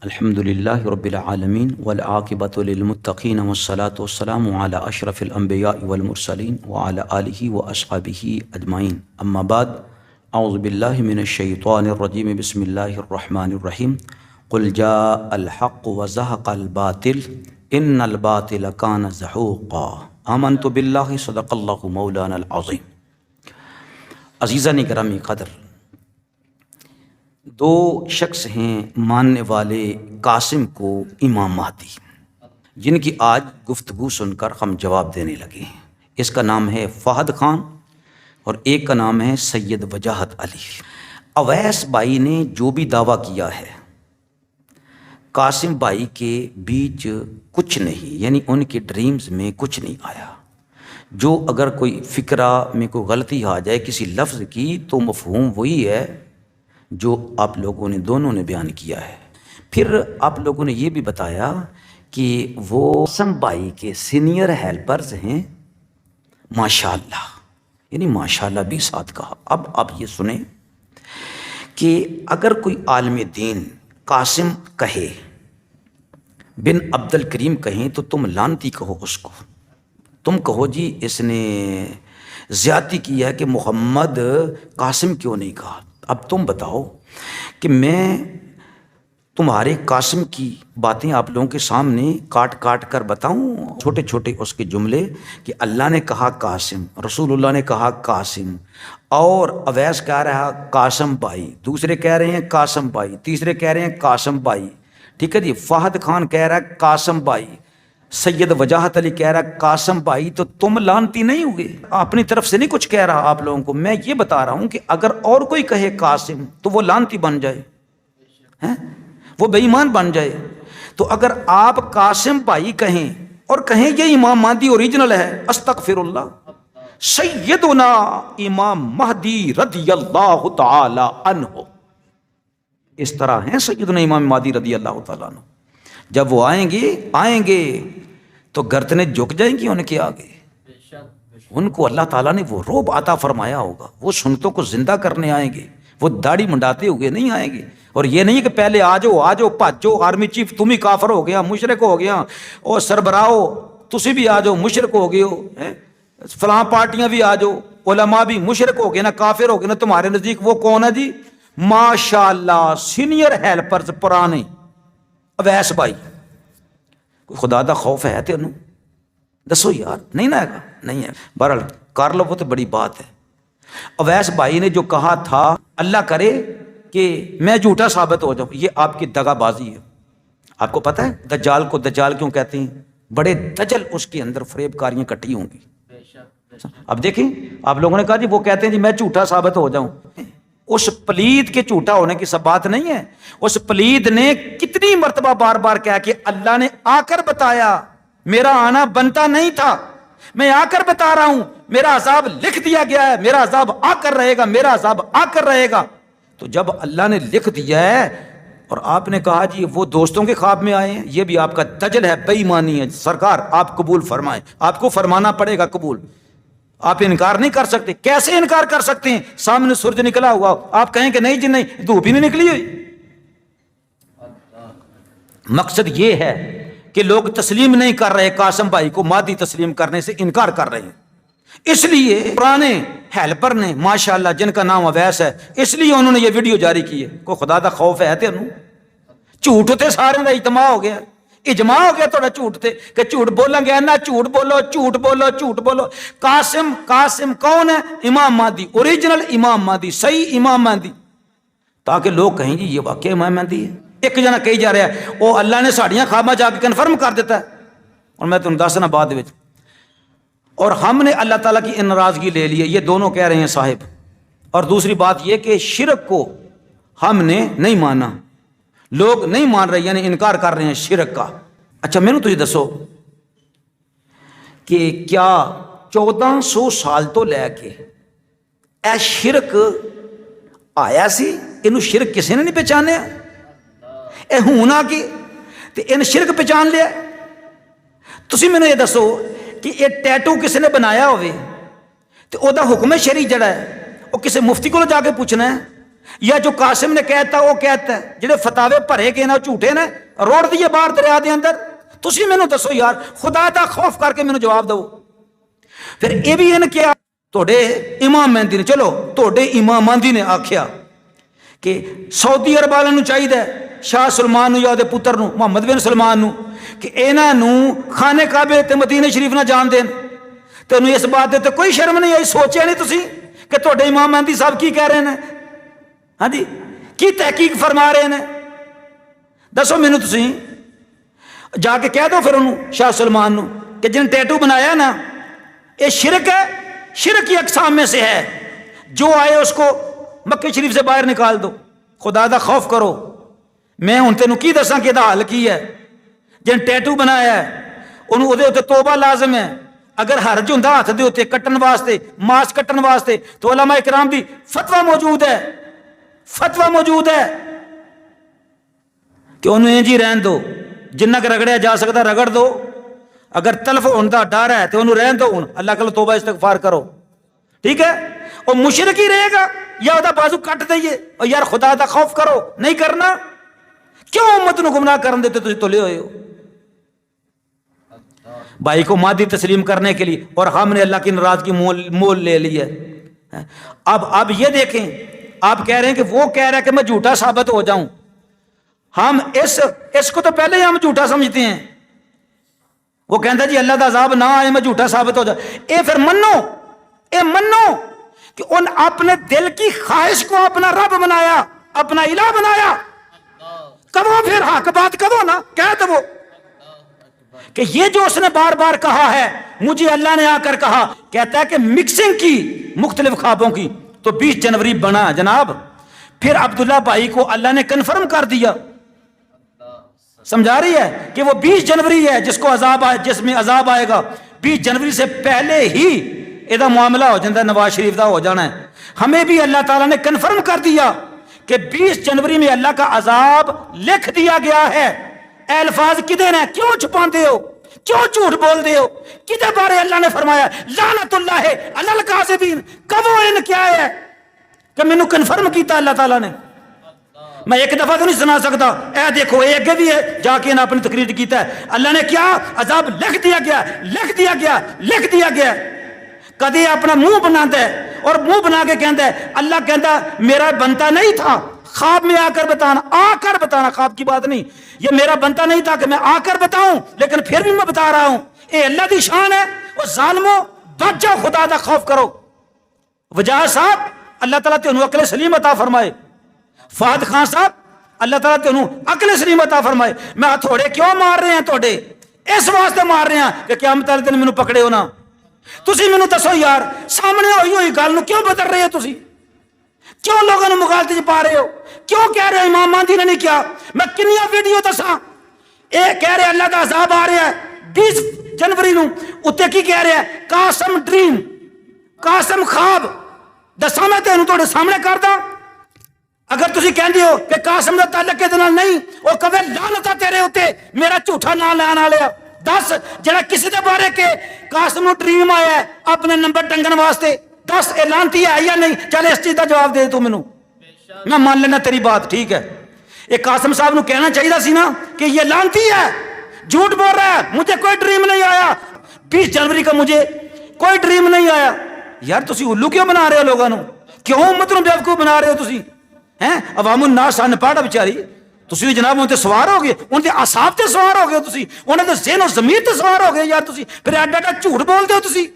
الحمد للہ رب العالمین والعاقبۃ للمتقین والصلاة والسلام علی اشرف الانبیاء والمرسلین وعلی آلہ واصحابہ اجمعین اما بعد اعوذ باللہ من الشیطان الرجیم بسم اللہ الرحمن الرحیم قل جاء الحق وزهق الباطل ان الباطل کان زہوقا آمنت باللہ صدق اللہ مولانا العظیم۔ عزیزان گرامی قدر، دو شخص ہیں ماننے والے قاسم کو امام مہدی، جن کی آج گفتگو سن کر ہم جواب دینے لگے ہیں۔ اس کا نام ہے فہد خان اور ایک کا نام ہے سید وجاہت علی۔ اویس بھائی نے جو بھی دعویٰ کیا ہے قاسم بھائی کے بیچ کچھ نہیں، یعنی ان کے ڈریمز میں کچھ نہیں آیا۔ جو اگر کوئی فکرہ میں کوئی غلطی آ جائے کسی لفظ کی تو مفہوم وہی ہے جو آپ لوگوں نے دونوں نے بیان کیا ہے۔ پھر آپ لوگوں نے یہ بھی بتایا کہ وہ قاسم بھائی کے سینئر ہیلپرز ہیں، ماشاءاللہ، یعنی ماشاءاللہ بھی ساتھ کہا۔ اب آپ یہ سنیں کہ اگر کوئی عالم دین قاسم کہے، بن عبد الکریم کہیں تو تم لعنتی کہو اس کو، تم کہو جی اس نے زیادتی کی ہے کہ محمد قاسم کیوں نہیں کہا۔ اب تم بتاؤ کہ میں تمہارے قاسم کی باتیں آپ لوگوں کے سامنے کاٹ کاٹ کر بتاؤں، چھوٹے چھوٹے اس کے جملے کہ اللہ نے کہا قاسم، رسول اللہ نے کہا قاسم، اور اویس کہہ رہا قاسم بھائی، دوسرے کہہ رہے ہیں قاسم بھائی، تیسرے کہہ رہے ہیں قاسم بھائی، ٹھیک ہے جی۔ فہد خان کہہ رہا ہے قاسم بھائی، سید وجاہت علی کہہ رہا ہے قاسم بھائی، تو تم لعنتی نہیں ہوگے؟ اپنی طرف سے نہیں کچھ کہہ رہا آپ لوگوں کو، میں یہ بتا رہا ہوں کہ اگر اور کوئی کہے قاسم تو وہ لعنتی بن جائے، وہ بے ایمان بن جائے۔ تو اگر آپ قاسم بھائی کہیں اور کہیں یہ امام مہدی اوریجنل ہے، استغفر اللہ، سیدنا امام مہدی رضی اللہ تعالی عنہ، اس طرح ہیں سیدنا امام مہدی رضی اللہ تعالی عنہ، جب وہ آئیں گے تو گردنیں جھک جائیں گی ان کے آگے۔ ان کو اللہ تعالیٰ نے وہ رعب عطا فرمایا ہوگا، وہ سنتوں کو زندہ کرنے آئیں گے، وہ داڑھی منڈاتے ہوئے نہیں آئیں گے۔ اور یہ نہیں کہ پہلے آ جاؤ بھاجو، آرمی چیف تم ہی کافر ہو گیا، مشرک ہو گیا، اور سربراہو تسی بھی آ جاؤ مشرک ہو گئے ہو، فلاں پارٹیاں بھی آ جاؤ، علماء بھی مشرک ہو گئے نا، کافر ہو گئے نا تمہارے نزدیک۔ وہ کون ہے جی؟ ماشاءاللہ سینئر ہیلپرز پرانے اویس بھائی۔ کوئی خدا دا خوف ہے تینوں؟ دسو یار، نہیں نا ہے؟ نہیں ہے۔ بہرحال کر لو، وہ تو بڑی بات ہے۔ اویس بھائی نے جو کہا تھا اللہ کرے کہ میں جھوٹا ثابت ہو جاؤں، یہ آپ کی دغا بازی ہے۔ آپ کو پتہ ہے دجال کو دجال کیوں کہتے ہیں؟ بڑے دجل اس کے اندر فریب کاریاں کٹی ہوں گی۔ اب دیکھیں آپ لوگوں نے کہا جی وہ کہتے ہیں جی میں جھوٹا ثابت ہو جاؤں، اس پلید کے جھوٹا ہونے کی سب بات نہیں ہے۔ اس پلید نے کتنی مرتبہ بار بار کہا کہ اللہ نے آ کر بتایا، میرا آنا بنتا نہیں تھا، میں آ کر بتا رہا ہوں، میرا عذاب لکھ دیا گیا ہے، میرا عذاب آ کر رہے گا، میرا عذاب آ کر رہے گا۔ تو جب اللہ نے لکھ دیا ہے اور آپ نے کہا جی وہ دوستوں کے خواب میں آئے ہیں، یہ بھی آپ کا دجل ہے، بے ایمانی ہے۔ سرکار آپ قبول فرمائیں، آپ کو فرمانا پڑے گا قبول، آپ انکار نہیں کر سکتے۔ کیسے انکار کر سکتے ہیں؟ سامنے سورج نکلا ہوا، آپ کہیں کہ نہیں جی نہیں، دھوپ ہی نہیں نکلی ہوئی۔ مقصد یہ ہے کہ لوگ تسلیم نہیں کر رہے، قاسم بھائی کو مہدی تسلیم کرنے سے انکار کر رہے ہیں۔ اس لیے پرانے ہیلپر نے ماشاءاللہ جن کا نام اویس ہے، اس لیے انہوں نے یہ ویڈیو جاری کی ہے۔ کوئی خدا دا خوف ہے تینوں؟ جھوٹ تے سارے دا اجتماع ہو گیا، اجماع ہو گیا تھوڑا جھوٹ تے کہ جھوٹ بولیں گے نہ، جھوٹ بولو جھوٹ بولو جھوٹ بولو۔ قاسم کون ہے؟ امام مہدی، اوریجنل امام مہدی، صحیح امام مہدی، تاکہ لوگ کہیں گے یہ واقعی امام مہدی ہے۔ ایک جنا کہی جا رہا ہے وہ اللہ نے ساڑیاں خواباں جا کے کنفرم کر دیتا ہے، اور میں تمہیں دسنا بعد وچ، اور ہم نے اللہ تعالیٰ کی ناراضگی لے لی ہے، یہ دونوں کہہ رہے ہیں صاحب۔ اور دوسری بات یہ کہ شرک کو ہم نے نہیں مانا، لوگ نہیں مان رہے، یعنی انکار کر رہے ہیں شرک کا۔ اچھا مینوں تجھے دسو کہ کیا 1400 سال تو لے کے اے شرک آیا سی؟ انہوں شرک کسی نے نہیں پہچانیا؟ اے ہون آ کے تے ان شرک پہچان لیا؟ تسی مینوں یہ دسو کہ یہ ٹیٹو کسی نے بنایا ہوئے تو او دا حکم شرعی جڑا ہے وہ کسی مفتی کو جا کے پوچھنا ہے؟ یا جو قاسم نے کہتا وہ کہتا ہے، جڑے فتاوے بھرے گئے نا جھوٹے نے، روڑ دیے باہر دریا دے اندر. تسی مینوں دسو یار، خدا دا خوف کر کے مینوں جواب دو. پھر یہ بھی ان کیا توڑے امام مہندی نے، چلو توڑے امام مہندی نے آکھیا کہ سعودی عرب والوں چاہیے شاہ سلمان نو یا دے پتر نو محمد بن سلمان نو کہ انہاں نو خانے کعبے تے مدینے شریف نہ جان دین. تینوں اس بات دے تے کوئی شرم نہیں آئی؟ سوچیا نہیں تسی کہ توڑے امام مہندی صاحب کی کہہ رہے ہیں؟ ہاں جی، کی تحقیق فرما رہے ہیں؟ دسو مینوں تسی جا کے کہہ دو پھر انہوں شاہ سلمان نو کہ جن ٹیٹو بنایا نا یہ شرک ہے، شرک کی اقسام میں سے ہے، جو آئے اس کو مکہ شریف سے باہر نکال دو. خدا دا خوف کرو. میں ہن تینوں کی دساں کہ دا حل کی ہے؟ جن ٹیٹو بنایا ہے انہوں دے اوتے توبہ لازم ہے. اگر حرج ہوندا ہاتھ دے اوتے کٹن واسطے، ماس کٹن واسطے، تو علماء کرام دی فتویٰ موجود ہے، فتویٰ موجود ہے کہ انہوں جی رہن دو، جنہ کہ رگڑیا جا سکتا رگڑ دو. اگر تلف ہونے کا ڈر ہے تو انہوں رہن دو، اللہ کل توبہ استغفار کرو. ٹھیک ہے؟ اور مشرک ہی رہے گا یا وہ بازو کٹ دئیے؟ اور یار خدا دا خوف کرو. نہیں کرنا، کیوں امت نو گمراہ کرن دیتے تجھے تلے ہوئے ہو؟ بھائی کو مادی تسلیم کرنے کے لیے، اور ہم نے اللہ کی ناراضگی مول لے لی ہے. اب یہ دیکھیں، آپ کہہ رہے ہیں کہ وہ کہہ رہا ہے کہ میں جھوٹا ثابت ہو جاؤں. ہم اس کو تو پہلے ہی ہم جھوٹا سمجھتے ہیں. وہ کہتا جی اللہ دا عذاب نہ آئے میں جھوٹا ثابت ہو جاؤں. پھر منو کہ ان اپنے دل کی خواہش کو اپنا رب بنایا، اپنا الہ بنایا. کہو پھر حق بات کہو نا، کہہ دو کہ یہ جو اس نے بار بار کہا ہے مجھے اللہ نے آ کر کہا، کہتا ہے کہ مکسنگ کی مختلف خوابوں کی تو 20 جنوری بنا جناب. پھر عبداللہ بھائی کو اللہ نے کنفرم کر دیا. سمجھا رہی ہے کہ وہ 20 جنوری ہے جس کو عذاب آئے، جس میں عذاب آئے گا. 20 جنوری سے پہلے ہی یہ معاملہ ہو جاتا ہے، نواز شریف دا ہو جانا ہے. ہمیں بھی اللہ تعالیٰ نے کنفرم کر دیا کہ 20 جنوری میں اللہ کا عذاب لکھ دیا گیا ہے. اے الفاظ کدے نے؟ کیوں چھپاندے ہو؟ کیوں جھوٹ بول دے ہو؟ کدے بارے اللہ نے فرمایا لعنت اللہ علی الکاذبین؟ کبو ان کیا ہے کہ مینوں کنفرم کیتا اللہ تعالیٰ نے. میں ایک دفعہ تو نہیں سنا سکتا. اے دیکھو یہ اگے بھی ہے، جا کے اپنی تقریر کیتا ہے. اللہ نے کیا عذاب لکھ دیا گیا، لکھ دیا گیا، لکھ دیا گیا. کدی اپنا منہ بناتا ہے اور منہ بنا کے کہتا ہے اللہ کہتا میرا بنتا نہیں تھا خواب میں آ کر بتانا، آ کر بتانا، خواب کی بات نہیں. یہ میرا بنتا نہیں تھا کہ میں آ کر بتاؤں، لیکن پھر بھی میں بتا رہا ہوں. اے اللہ دی شان ہے. اور ظالموں بچ جاؤ، خدا دا خوف کرو. وجہ صاحب اللہ تعالیٰ تینوں عقل سلیم عطا فرمائے. فہد خان صاحب اللہ تعالیٰ تینوں عقل سلیم عطا فرمائے. میں ہتھوڑے کیوں مار رہے ہیں توڑے؟ اس واسطے مار رہے ہیں کہ قیامت والے دن مینوں پکڑے ہو نا. تسی مینوں دسو یار، سامنے ہوئی گل نو کیوں بدل رہے ہو تسی؟ کیوں لوگوں نے مغالطے چ پا رہے ہو؟ کیوں کہہ رہے ہو امام مہدی نے نہیں کیا؟ میں کنیاں ویڈیو دساں. اے کہہ رہے اللہ دا عذاب آ رہا ہے 20 جنوری نو. اتنے کی کہہ رہے ہیں؟ قاسم ڈریم، قاسم خواب. دساں میں تینوں تہاڈے سامنے کردا. اگر تسی کہندے ہو کہ قاسم دا تعلق کے نال نہیں، او کہے لعنت تیرے اوتے میرا جھوٹا نام لین والے. دس جڑا کسی دے بارے کہ قاسم نو ڈریم آیا ہے اپنے نمبر ٹنگن واسطے، دس اے لعنتی ہے یا نہیں؟ چل اس چیز دا جواب دے تو مینوں، میں مان لینا تیری بات. ٹھیک ہے، یہ قاسم صاحب نو کہنا چاہیے سی نا کہ یہ لعنتی ہے، جھوٹ بول رہا ہے، مجھے کوئی ڈریم نہیں آیا 20 جنوری کا، مجھے کوئی ڈریم نہیں آیا. یار تسی الو کیوں بنا رہے ہو لوگوں نو؟ کیوں امت نو بیوقوف بنا رہے ہو تسی؟ ہیں عوام الناس ان پڑھ بیچاری. تسی جناب ان تے سوار ہو گئے، ان دے اعصاب تے سوار ہو گئے تسی، انہاں دے ذہن و ضمیر تے سوار ہو گئے. یار تسی پھر ایڈا ایڈا جھوٹ بولدے ہو. تسی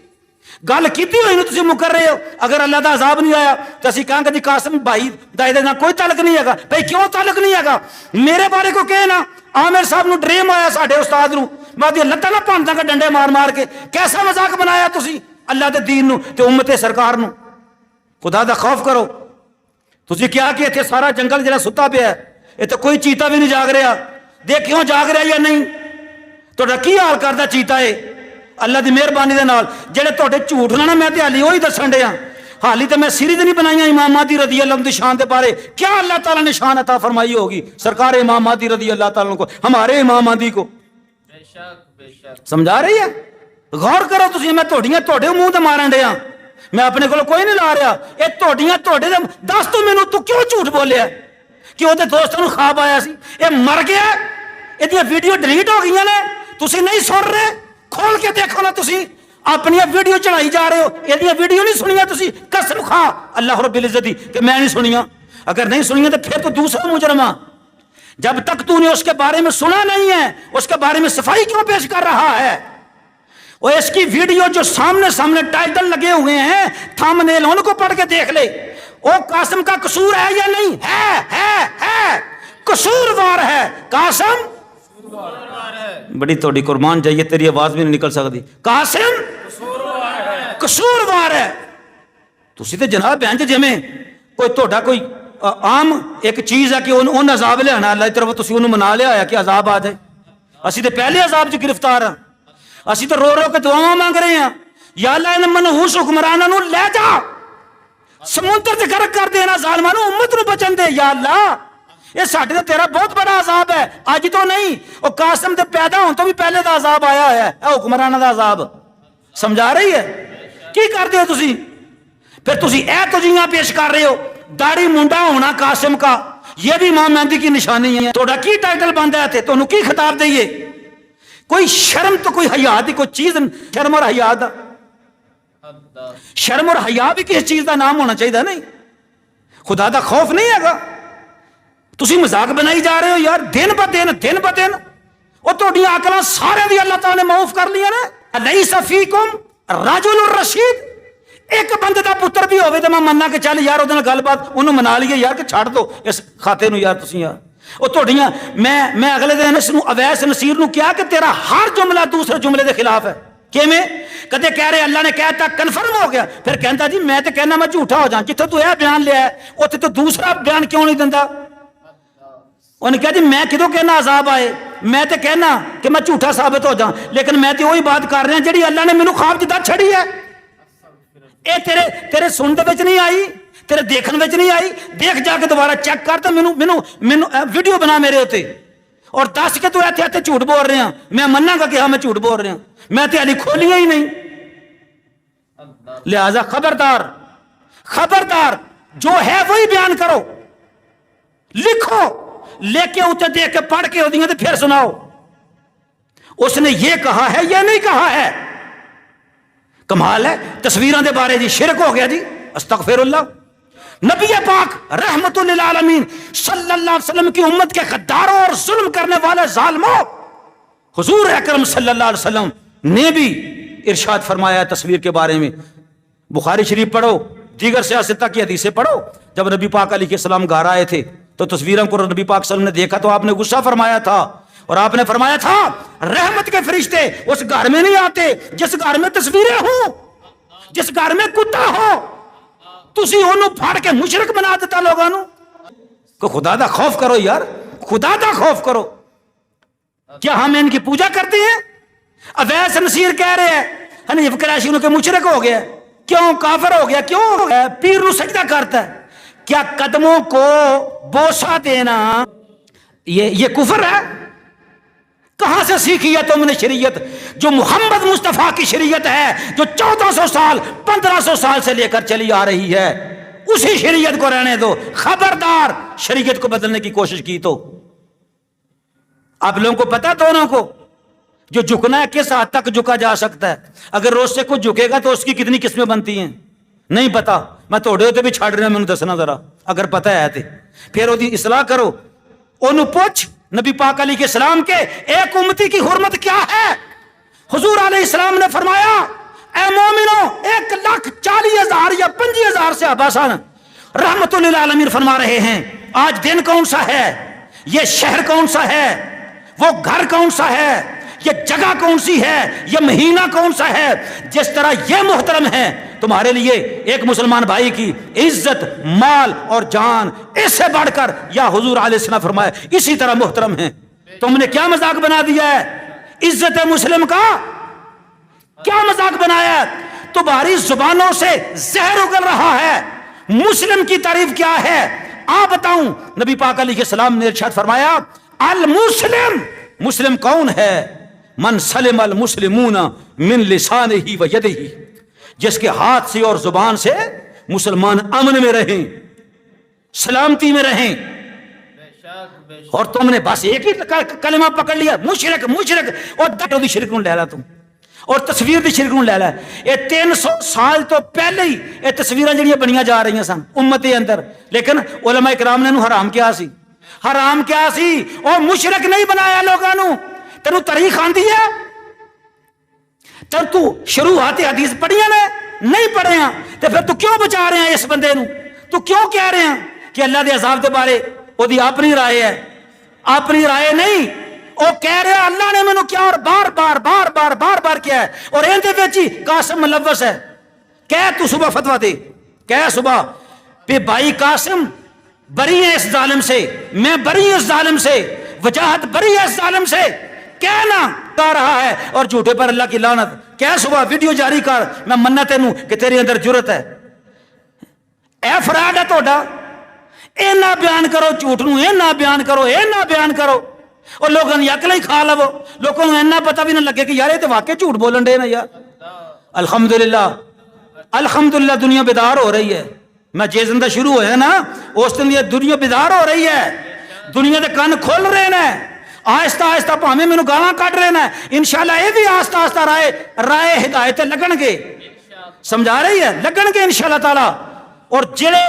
گل کیتی ہوئی نو تسی مکر رہے ہو. اگر اللہ دا عذاب نہیں آیا تو اسی کہاں کہ جی قاسم بھائی دا ادھر نہ کوئی تعلق نہیں ہے. بھائی کیوں تعلق نہیں ہے؟ میرے بارے کو کہنا عامر صاحب نو ڈریم آیا ساڈے استاد نو، میں دی اللہ تعالیٰ پانتا کا ڈنڈے مار مار کے کیسا مذاق بنایا تسی اللہ دے دین نو تے امت سرکار نو. خدا دا خوف کرو. تسی کیا کہ اتنے سارا جنگل جڑا ستا پیا ہے، اتنے کوئی چیتا بھی نہیں جاگ رہا. دیکھو جاگ رہا یا نہیں؟ تہاڈا کی حال کردا چیتا ہے؟ اللہ دی مہربانی دے نال جڑے تہاڈے جھوٹ ہونا نا، میں تے حالی وہی دسن ڈیا. حالی تے میں سیریز نہیں بنائی امام مہدی رضی اللہ عنہ دی شان دے بارے. کیا اللہ تعالیٰ نے شان عطا فرمائی ہوگی سرکار امام مہدی رضی اللہ تعالیٰ کو، ہمارے امام مہدی کو؟ بے شک سمجھا رہی ہے. غور کرو تسی، میں تہاڈے منہ تے مارن ڈیا. میں اپنے کو کوئی نہیں لا رہا. یہ توڑے دس تو مینوں تو کیوں جھوٹ بولیا کہ وہ دوستوں خواب آیا سی؟ یہ مر گیا, یہ ویڈیو ڈیلیٹ ہو گئی نے, تسی نہیں سن رہے؟ کھول کے دیکھو نا, تسی اپنی ویڈیو چڑھائی جا رہے ہو. یہ ویڈیو نہیں سنیا تسی؟ قسم کھا اللہ رب العزت دی کہ میں نہیں سنیا. اگر نہیں سنیا تو پھر تو دوسرا مجرمہ. جب تک تو نے اس کے بارے میں سنا نہیں ہے, اس کے بارے میں صفائی کیوں پیش کر رہا ہے؟ اور اس کی ویڈیو جو سامنے ٹائٹل لگے ہوئے ہیں, تھم نیل, ان کو پڑھ کے دیکھ لے. وہ قاسم کا قصور ہے یا نہیں ہے قصوروار ہے. قاسم بڑی توڑی قربان جائیے, تیری آواز بھی نہیں نکل سکتی. قاسم قصوروار ہے. تسی تے جناب بہن جی میں کوئی توڑا کوئی عام ایک چیز ہے کہ ان عذاب لے آنا اللہ کی طرف, تسی انہوں منا لیا ہے کہ عذاب آ جائے. اسی تے پہلے عذاب جو گرفتار ہیں, اسی تو رو کے دعاواں مانگ رہے ہیں, یا اللہ ان منحوس حکمراناں نوں لے جا, سمندر تے غرق کر دینا, ظالماں نوں امت نوں بچن دے. یا اللہ یہ ساڈے تے تیرا بہت بڑا عذاب ہے, اج تو نہیں, او قاسم تے پیدا ہون تو بھی پہلے دا عذاب آیا ہے, اے حکمراناں دا عذاب. سمجھا رہی ہے کی کر دے ہو تسی؟ پھر تسی اے تجیاں پیش کر رہے ہو. داڑھی منڈا ہونا قاسم کا یہ بھی امام مہدی کی نشانی ہے. تھوڑا کی ٹائٹل بندا ہے تے تانوں کی خطاب دئیے؟ کوئی شرم تو کوئی حیا دی کوئی چیز, شرم اور حیا دا, شرم اور حیا بھی کس چیز دا نام ہونا چاہیے نہیں؟ خدا دا خوف نہیں ہے گا؟ تسی مذاق بنائی جا رہے ہو یار دن ب دن. وہ تہاڈیاں عقلاں سارے دی اللہ تعالی نے معاف کر لیا نا. الیس فیکم رجل الرشید, ایک بندے دا پتر بھی ہوئے تو میں مننا کہ چل یار وہ گل بات انہوں منا لیے یار کہ چھڑ دو اس کھاتے نو یار. تسی یار وہ تہاڈیاں میں اگلے دن اس اویس نصیر نو کیا کہ تیرا ہر جملہ دوسرے جملے دے خلاف ہے. کیویں؟ کدے کہہ رہے اللہ نے کہتا کنفرم ہو گیا, پھر کہندا جی میں تے کہنا میں جھوٹا ہو جاؤں. جتھے تو یہ بیان لیا ہے اوتھے تو دوسرا بیان کیوں نہیں دیندا؟ انہوں نے کہا جی میں کدوں کہنا عذاب آئے, میں تے کہنا کہ میں جھوٹا ثابت ہو جاؤں, لیکن میں تے وہی بات کر رہا ہوں جڑی اللہ نے مینوں خواب جدا چھڑی ہے. اے تیرے سن دے وچ نہیں آئی, تیرے دیکھن وچ نہیں آئی. دیکھ جا کے دوبارہ چیک کر تے مینوں ویڈیو بنا میرے ہوتے اور دس کے تو ایتھے جھوٹ بول رہے ہیں. میں مننا گا کہ ہاں میں جھوٹ بول رہا ہوں, میں تے علی کھولیا ہی نہیں. لہذا خبردار جو ہے وہی بیان کرو, لکھو, لے کے اتنے دیکھ کے پڑھ کے ہوتی ہیں تو پھر سناؤ اس نے یہ کہا ہے یا نہیں کہا ہے. کمال ہے. تصویروں دے بارے جی شرک ہو گیا جی, استغفر اللہ. نبی پاک رحمت للعالمین صلی اللہ علیہ وسلم کی امت کے غداروں اور ظلم کرنے والے ظالموں, حضور اکرم صلی اللہ علیہ وسلم نے بھی ارشاد فرمایا تصویر کے بارے میں. بخاری شریف پڑھو, دیگر سیاستہ کی حدیثیں پڑھو. جب نبی پاک علیہ السلام گھر آئے تھے تو تصویروں کو نبی پاک صلی اللہ علیہ وسلم نے دیکھا تو آپ نے غصہ فرمایا تھا, اور آپ نے فرمایا تھا رحمت کے فرشتے اس گھر میں نہیں آتے جس گھر میں تصویریں ہوں, جس گھر میں کتا ہو. تسی انہوں پھاڑ کے مشرک بنا دیتا لوگوں کو. خدا دا خوف کرو یار, خدا دا خوف کرو. کیا ہم ان کی پوجا کرتے ہیں؟ اویس نصیر کہہ رہے ہیں حنیف قریشی کے مشرک ہو گیا. کیوں کافر ہو گیا؟ کیوں ہو گیا؟ پیر نو سجدہ کرتا ہے. کیا قدموں کو بوسہ دینا یہ کفر ہے؟ کہاں سے سیکھی ہے تم نے شریعت جو محمد مصطفیٰ کی شریعت ہے, جو 1400 سال 1500 سال سے لے کر چلی آ رہی ہے؟ اسی شریعت کو رہنے دو. خبردار شریعت کو بدلنے کی کوشش کی تو آپ لوگوں کو پتا, دونوں کو جو جھکنا ہے کس حد تک جھکا جا سکتا ہے. اگر روز سے کچھ جھکے گا تو اس کی کتنی قسمیں بنتی ہیں نہیں پتا. میں توڑے ہوتے بھی چھاڑ رہا ہوں, میں نے دسنا ذرا اگر پتا ہے تو پھر وہ اصلاح کرو. انہوں پوچھ نبی پاک علیہ السلام کے ایک امتی کی حرمت کیا ہے؟ حضور علیہ السلام نے فرمایا اے مومنوں 1,40,000 یا 25,000 سے اباسان رحمت للعالمین فرما رہے ہیں آج دن کون سا ہے, یہ شہر کون سا ہے, وہ گھر کون سا ہے, یہ جگہ کون سی ہے, یہ مہینہ کون سا ہے. جس طرح یہ محترم ہے تمہارے لیے ایک مسلمان بھائی کی عزت مال اور جان اس سے بڑھ کر یا حضور علیہ السلام فرمایا اسی طرح محترم ہے. تم نے کیا مذاق بنا دیا ہے عزت مسلم کا؟ کیا مذاق بنایا ہے؟ تمہاری زبانوں سے زہر اگل رہا ہے. مسلم کی تعریف کیا ہے آپ بتاؤں. نبی پاک علیہ السلام نے ارشاد فرمایا المسلم, مسلم کون ہے؟ من سلم المسلمون من لسانہ و یدہ, جس کے ہاتھ سے اور زبان سے مسلمان امن میں رہیں، سلامتی میں رہیں، اور تم نے بس ایک ہی کلمہ پکڑ لیا، مشرک مشرک، اور دی شرک نو لے لا تم، اور تصویر دی شرک نو لے لا۔ یہ 300 سال تو پہلے ہی یہ تصویراں جڑیاں بنیاں جا رہی سن امت دے اندر، لیکن علماء کرام نے انہوں حرام کیا سی، حرام کیا سی، اور مشرک نہیں بنایا لوگاں نو۔ تینوں تاریخ آندی ہے؟ تو شروعات حدیث پڑھیاں نے؟ نہیں پڑھے ہیں، تو پھر تو کیوں بچا رہے ہیں اس بندے نو؟ تو کیوں کہہ رہے ہیں کہ اللہ دے عذاب دے بارے وہ دی اپنی رائے ہے؟ اپنی رائے نہیں، وہ کہہ رہے اللہ نے مینوں کیا اور بار بار بار بار بار بار کیا ہے، اور ان دے وچ ہی قاسم ملوث ہے۔ کہہ تو صبح فتویٰ دے، کہہ صبح کہ بھائی قاسم بری ہے اس ظالم سے، میں بری ہوں اس ظالم سے، وجاہت بری ہے اس ظالم سے، کہنا کہہ رہا ہے، اور جھوٹے پر اللہ کی لعنت۔ کہہ صبح ویڈیو جاری کر، میں مننا تینوں کہ تیرے اندر جرت ہے۔ اے فراڈ ہے توڑا، اے نہ بیان کرو جھوٹ نو، اے نہ بیان کرو، اے نہ بیان کرو، اور لوگوں نے یقل ہی کھا لو، لوگوں کو اینا پتہ بھی نہ لگے کہ یار یہ تو واقعی جھوٹ بولن دے نا یار۔ الحمدللہ الحمدللہ دنیا بیدار ہو رہی ہے۔ میں جے زندہ شروع ہویا نا اس دن یہ دنیا بیدار ہو رہی ہے، دنیا دے کان کھول رہے ہیں، آہستہ آہستہ پاویں مینوں گالاں کٹ رہے ہیں، انشاءاللہ یہ بھی آہستہ آہستہ رائے ہدایت لگن گے، سمجھا رہی ہے، لگن گے انشاءاللہ تعالی۔ اور جڑے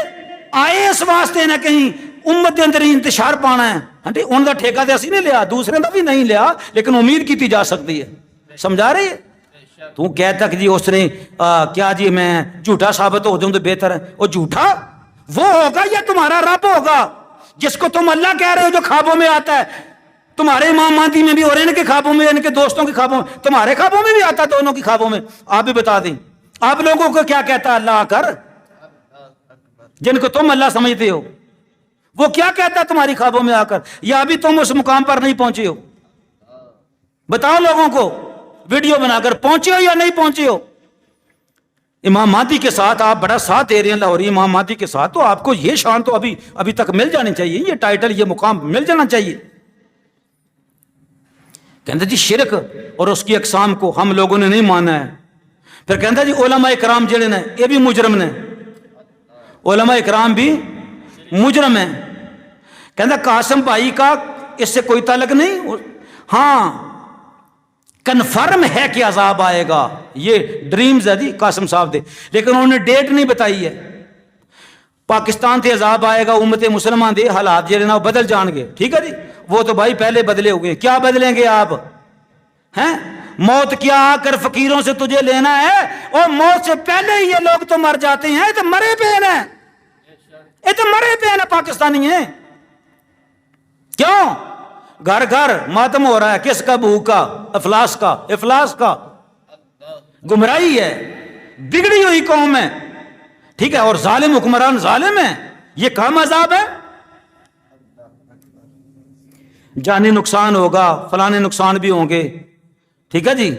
آئے اس واسطے نہ کہیں امت دے اندر انتشار پانا ہے، ہاں جی ان دا ٹھیکہ تے اسی نہیں لیا، دوسرے دا بھی نہیں لیا، لیکن امید کیتی جا سکتی ہے، سمجھا رہی ہے۔ تو کہتا کہ جی اس نے کیا جی میں جھوٹا ثابت ہو جاؤں تو بہتر ہے، وہ جھوٹا وہ ہوگا یا تمہارا رب ہوگا جس کو تم اللہ کہہ رہے ہو، جو خوابوں میں آتا ہے؟ تمہارے امام مہدی میں بھی اور ان کے خوابوں میں، ان کے دوستوں کے خوابوں میں، تمہارے خوابوں میں بھی آتا ہے، دونوں کی خوابوں میں۔ آپ بھی بتا دیں آپ لوگوں کو کیا کہتا ہے اللہ آ کر، جن کو تم اللہ سمجھتے ہو، وہ کیا کہتا ہے تمہاری خوابوں میں آ کر؟ یا ابھی تم اس مقام پر نہیں پہنچے ہو؟ بتاؤ لوگوں کو، ویڈیو بنا کر پہنچے ہو یا نہیں پہنچے ہو؟ امام مہدی کے ساتھ آپ بڑا ساتھ دے رہے ہیں لاہوری امام مہدی کے ساتھ، تو آپ کو یہ شان تو ابھی تک مل جانی چاہیے، یہ ٹائٹل یہ مقام مل جانا چاہیے۔ کہتے جی شرک اور اس کی اقسام کو ہم لوگوں نے نہیں مانا ہے۔ پھر کہتا جی علماء اکرام جڑے نے یہ بھی مجرم نے، علماء اکرام بھی مجرم ہیں۔ کہتا قاسم بھائی کا اس سے کوئی تعلق نہیں، ہاں کنفرم ہے کہ عذاب آئے گا، یہ ڈریمز ہے جی قاسم صاحب دے، لیکن انہوں نے ڈیٹ نہیں بتائی ہے۔ پاکستان تے عذاب آئے گا، امت مسلمان دے حالات جڑے نا بدل جان گے، ٹھیک ہے جی، وہ تو بھائی پہلے بدلے ہوئے، کیا بدلیں گے آپ ہیں؟ موت کیا آ کر فقیروں سے تجھے لینا ہے، اور موت سے پہلے ہی یہ لوگ تو مر جاتے ہیں، یہ تو مرے پہ ہیں، یہ تو مرے پہ ہیں پاکستانی ہیں۔ کیوں؟ گھر گھر ماتم ہو رہا ہے، کس کا؟ بھوک کا، افلاس کا، افلاس کا، گمراہی ہے، بگڑی ہوئی قوم ہے، ٹھیک ہے، اور ظالم حکمران ظالم ہے، یہ کام عذاب ہے۔ جانی نقصان ہوگا، فلانے نقصان بھی ہوں گے، ٹھیک ہے جی۔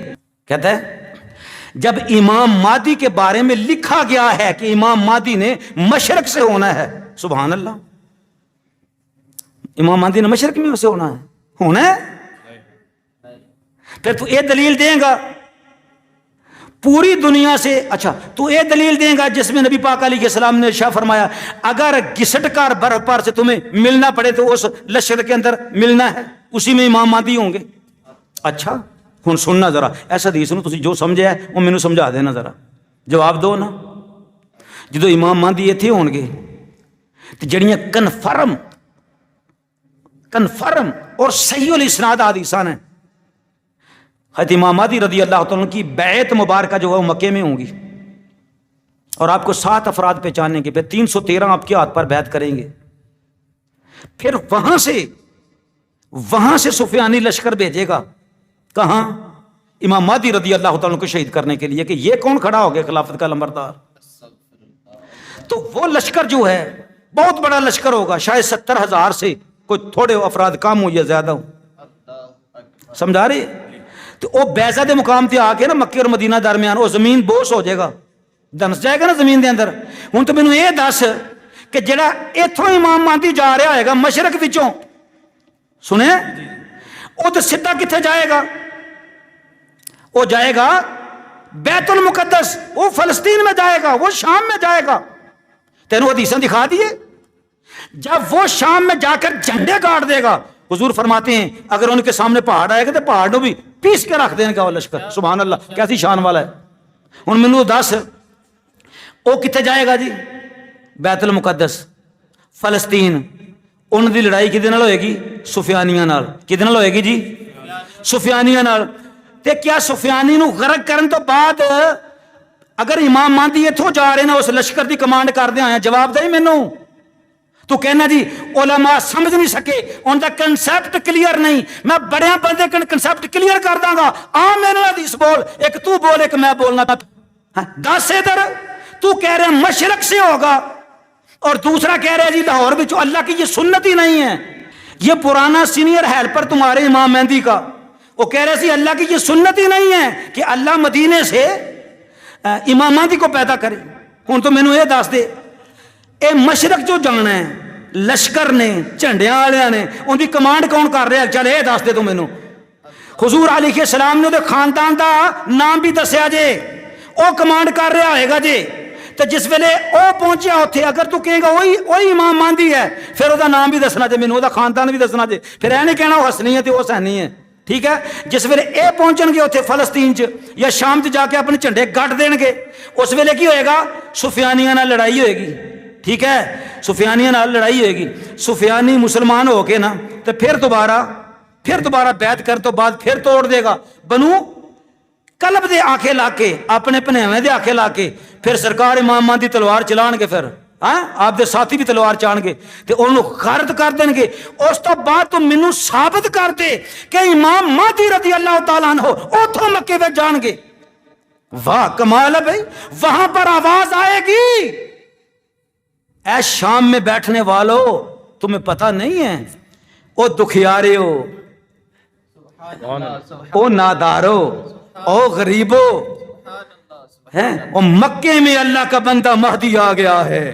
کہتا ہے جب امام مہدی کے بارے میں لکھا گیا ہے کہ امام مہدی نے مشرق سے ہونا ہے، سبحان اللہ، امام مہدی نے مشرق میں سے ہونا ہے، پھر تو یہ دلیل دیں گا پوری دنیا سے، اچھا تو یہ دلیل دیں گا جس میں نبی پاک علیہ السلام نے ارشاد فرمایا اگر گھسٹ کر برف پر سے تمہیں ملنا پڑے تو اس لشکر کے اندر ملنا ہے، اسی میں امام مہدی ہوں گے۔ اچھا ہن سننا ذرا ایسا حدیث نو تسی جو سمجھے ہے وہ مینوں سمجھا دینا، ذرا جواب دو نا۔ جدو امام مہدی ایتھے ہون گے تو جڑیاں کنفرم اور صحیح الاسناد حدیثاں ہیں، حضرت امام مہدی رضی اللہ تعالیٰ کی بیعت مبارکہ جو ہے وہ مکے میں ہوں گی، اور آپ کو 7 افراد پہچانیں گے، پھر 313 آپ کے ہاتھ پر بیعت کریں گے، پھر وہاں سے سفیانی لشکر بھیجے گا، کہاں؟ امام مہدی رضی اللہ تعالیٰ کو شہید کرنے کے لیے، کہ یہ کون کھڑا ہو گیا خلافت کا لمبردار۔ تو وہ لشکر جو ہے بہت بڑا لشکر ہوگا، شاید 70,000 سے کوئی تھوڑے افراد کم ہو یا زیادہ ہو، سمجھا رہے؟ تو وہ بیضہ دے مقام تے آ کے نا مکے اور مدینہ درمیان وہ زمین بوس ہو جائے گا، دنس جائے گا نا زمین دے اندر۔ ہوں تو مینوں یہ دس کہ جڑا ایتھوں امام مہدی جا رہا ہے گا مشرق وچوں، سنے وہ تو سیدھا کتنے جائے گا؟ وہ جائے گا بیت المقدس وہ فلسطین میں جائے گا، وہ شام میں جائے گا، تینوں حدیثیں دکھا دیے۔ جب وہ شام میں جا کر جھنڈے گاڑ دے گا، حضور فرماتے ہیں اگر ان کے سامنے پہاڑ آئے گا تو پہاڑ کو بھی پیس کے رکھ دیں گا وہ لشکر۔ سبحان اللہ، کیسی شان والا ہے۔ ہن مینوں دس وہ کتنے جائے گا جی؟ بیت المقدس، فلسطین۔ ان دی لڑائی کدے نال ہوئے گی؟ سفیانیاں نال۔ کدے نال ہوئے گی جی؟ سفیانیاں نال۔ تے کیا سفیانی نو غرق کرن تو بعد اگر امام مہدی اتھوں جا رہے نا اس لشکر دی کمانڈ کردے آیا، جواب دے مینوں۔ تو کہنا جی علماء سمجھ نہیں سکے، ان دا کنسپٹ کلیئر نہیں، میں بڑے بندے کنسپٹ کلیئر کر داں گا۔ میرے حدیث بول، ایک تو بول ایک میں بولنا۔ دس ادھر تو کہہ رہے مشرق سے ہوگا اور دوسرا کہہ رہے جی لاہور میں، اللہ کی یہ سنت ہی نہیں ہے۔ یہ پرانا سینئر ہیلپر تمہارے امام مہدی کا، وہ کہہ رہے سی اللہ کی یہ سنت ہی نہیں ہے کہ اللہ مدینے سے امام مہدی کو پیدا کرے۔ ہوں تو مینوں یہ دس دے، اے مشرق جو جانا ہے لشکر نے، جھنڈیاں والے نے، ان کی کمانڈ کون کر رہا ہے؟ چل یہ دس دے تو مینوں۔ حضور علیہ السلام نے خاندان دا نام بھی دسیا جے، وہ کمانڈ کر رہا ہوئے گا جی۔ تو جس ویلے وہ پہنچیا اتنے، اگر تو کہیں گا وہی امام مہدی ہے، پھر وہ نام بھی دسنا جے، مینوں وہ خاندان بھی دسنا جے، پھر یہ نہیں کہنا وہ حسنی ہے تو وہ حسینی ہے، ٹھیک ہے؟ جس ویلے اے پہنچن گے اتنے فلسطین چ یا شام چ جا کے اپنے جھنڈے گڈ دین گے، اس ویلے کی ہوئے گا؟ سفیانیاں نال لڑائی ہوئے گی، ٹھیک ہے؟ سفیانیاں نال لڑائی ہوئے گی۔ سفیانی مسلمان ہو کے نا تو پھر دوبارہ بیعت کر تو بعد پھر توڑ دے گا، بنو کلب دے آنکھیں لا کے، اپنے پنیویں دے آنکھیں لا کے، پھر سرکار امام مہدی تلوار چلان گے، پھر آپ دے ساتھی بھی تلوار چان گے تے انہوں غارت کر دیں گے۔ اس تو بعد تو مینوں ثابت کر دے کہ امام مہدی رضی اللہ تعالیٰ عنہ اتھوں مکے میں جان گے۔ واہ کمال ہے بھائی، وہاں پر آواز آئے گی، اے شام میں بیٹھنے والوں تمہیں پتہ نہیں ہے، او دکھیارے ہو، او نادارو، او غریبو، او مکے میں اللہ کا بندہ مہدی آ گیا ہے۔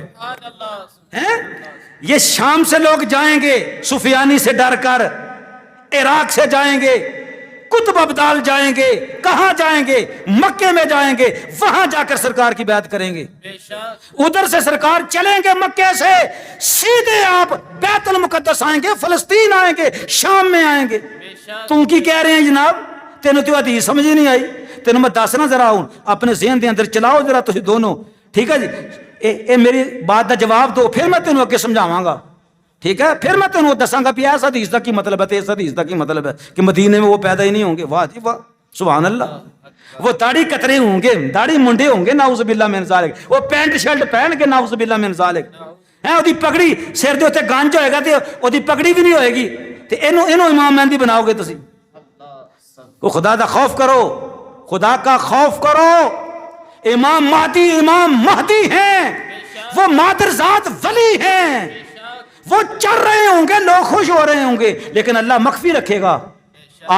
یہ شام سے لوگ جائیں گے سفیانی سے ڈر کر، عراق سے جائیں گے، قطب ابدال جائیں گے، کہاں جائیں گے؟ مکے میں جائیں گے، وہاں جا کر سرکار کی بیعت کریں گے۔ ادھر سے سرکار چلیں گے مکے سے سیدھے آپ بیت المقدس آئیں گے، فلسطین آئیں گے، شام میں آئیں گے۔ تم کی کہہ رہے ہیں جناب؟ تینوں تو حدیث سمجھ ہی نہیں آئی، تینوں میں دسنا ذرا ہوں، اپنے ذہن دے اندر چلاؤ ذرا تسی دونوں، ٹھیک ہے جی؟ اے میری بات دا جواب دو، پھر میں تینوں اگے سمجھاواں گا، ٹھیک ہے؟ پھر میں تینوں دساں گا بھی اس حدیث دا کی مطلب ہے، اس حدیث دا کی مطلب ہے کہ مدینے میں وہ پیدا ہی نہیں ہوں گے۔ واہ جی واہ، سبحان اللہ۔ وہ داڑھی کترے ہوں گے، داڑھی منڈے ہوں گے، نعوذ باللہ من ذالک، وہ پینٹ شرٹ پہن کے، نعوذ باللہ من ذالک، وہ پگڑی سر دے اتنے گنج ہوئے گا تو وہ پگڑی بھی نہیں ہوئے گی، تو اینوں امام مہدی بناؤ گے تسی؟ وہ خدا دا خوف کرو، خدا کا خوف کرو۔ امام مہدی ہیں، وہ مادرزاد ولی ہیں، وہ چل رہے ہوں گے، لوگ خوش ہو رہے ہوں گے، لیکن اللہ مخفی رکھے گا،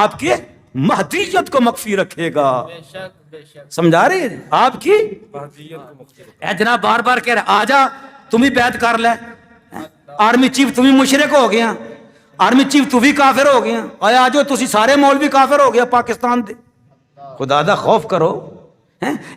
آپ کے مہدیت کو مخفی رکھے گا۔ سمجھا رہے ہیں آپ کی؟ اے جناب بار بار کہہ رہے آ جا تم ہی بیعت کر لے، آرمی چیف تم ہی مشرک ہو گیا، آرمی چیف تو بھی کافر ہو گیا، آیا آجو تسی سارے مولوی کافر ہو گیا پاکستان دے۔ خدا دا خوف کرو۔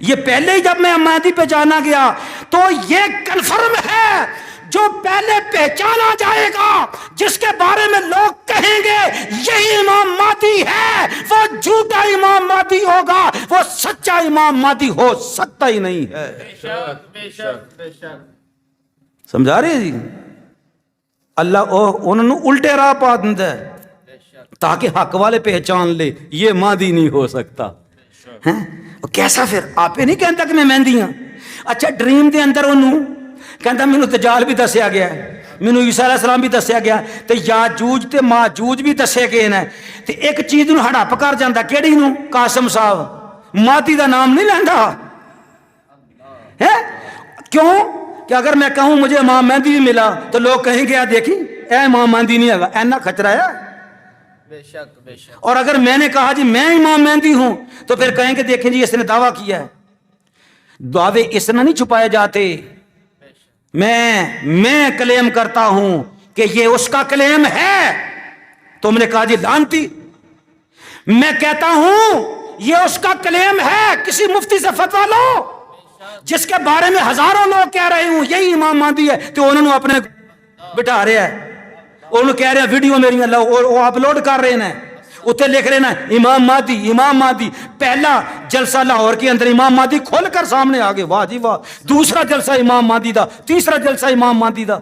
یہ پہلے ہی جب میں مہدی پہ جانا گیا تو یہ کنفرم ہے، جو پہلے پہچانا جائے گا، جس کے بارے میں لوگ کہیں گے یہی امام مہدی ہے، وہ جھوٹا امام مہدی ہوگا، وہ سچا امام مہدی ہو سکتا ہی نہیں ہے۔ سمجھا رہے جی؟ اللہ انہوں نے الٹے راہ پا دیتا ہے تاکہ حق والے پہچان لے یہ مہدی نہیں ہو سکتا۔ کیسا پھر آپ نہیں کہتا کہ میں مہندی ہوں؟ اچھا ڈریم دے اندر انہوں کہتا مینوں دجال بھی دسیا گیا ہے، مینوں عیسیٰ علیہ السلام بھی دسیا گیا، تے یاجوج تے ماجوج بھی دسے گئے ہیں، تے ایک چیز نوں ہڑپ کر جاندا، کیڑی نوں؟ قاسم صاحب مہدی دا نام نہیں لیندا ہے۔ کیوں کہ اگر میں کہوں مجھے امام مہدی بھی ملا تو لوگ کہیں گے دیکھی اے امام مہدی نہیں ہے، اینا کھچرا ہے۔ اور اگر میں نے کہا جی میں امام مہدی ہوں تو پھر کہیں گے دیکھیں جی اس نے دعویٰ کیا ہے۔ دعوے اس نے نہیں چھپائے جاتے، میں کلیم کرتا ہوں کہ یہ اس کا کلیم ہے، تم نے کہا جی لانتی۔ میں کہتا ہوں یہ اس کا کلیم ہے، کسی مفتی سے فتویٰ لو جس کے بارے میں ہزاروں لوگ کہہ رہے ہوں یہی امام مہدی ہے، تو انہوں نے اپنے بٹھا رہے ہیں، انہوں کہہ رہے ہیں ویڈیو میری وہ اپلوڈ کر رہے ہیں، اتنے لکھ رہے ہیں امام مہدی امام مہدی۔ پہلا جلسہ لاہور کے اندر امام مہدی کھول کر سامنے آگے، واہ جی واہ، دوسرا جلسہ امام مہدی دا، تیسرا جلسہ امام مہدی دا۔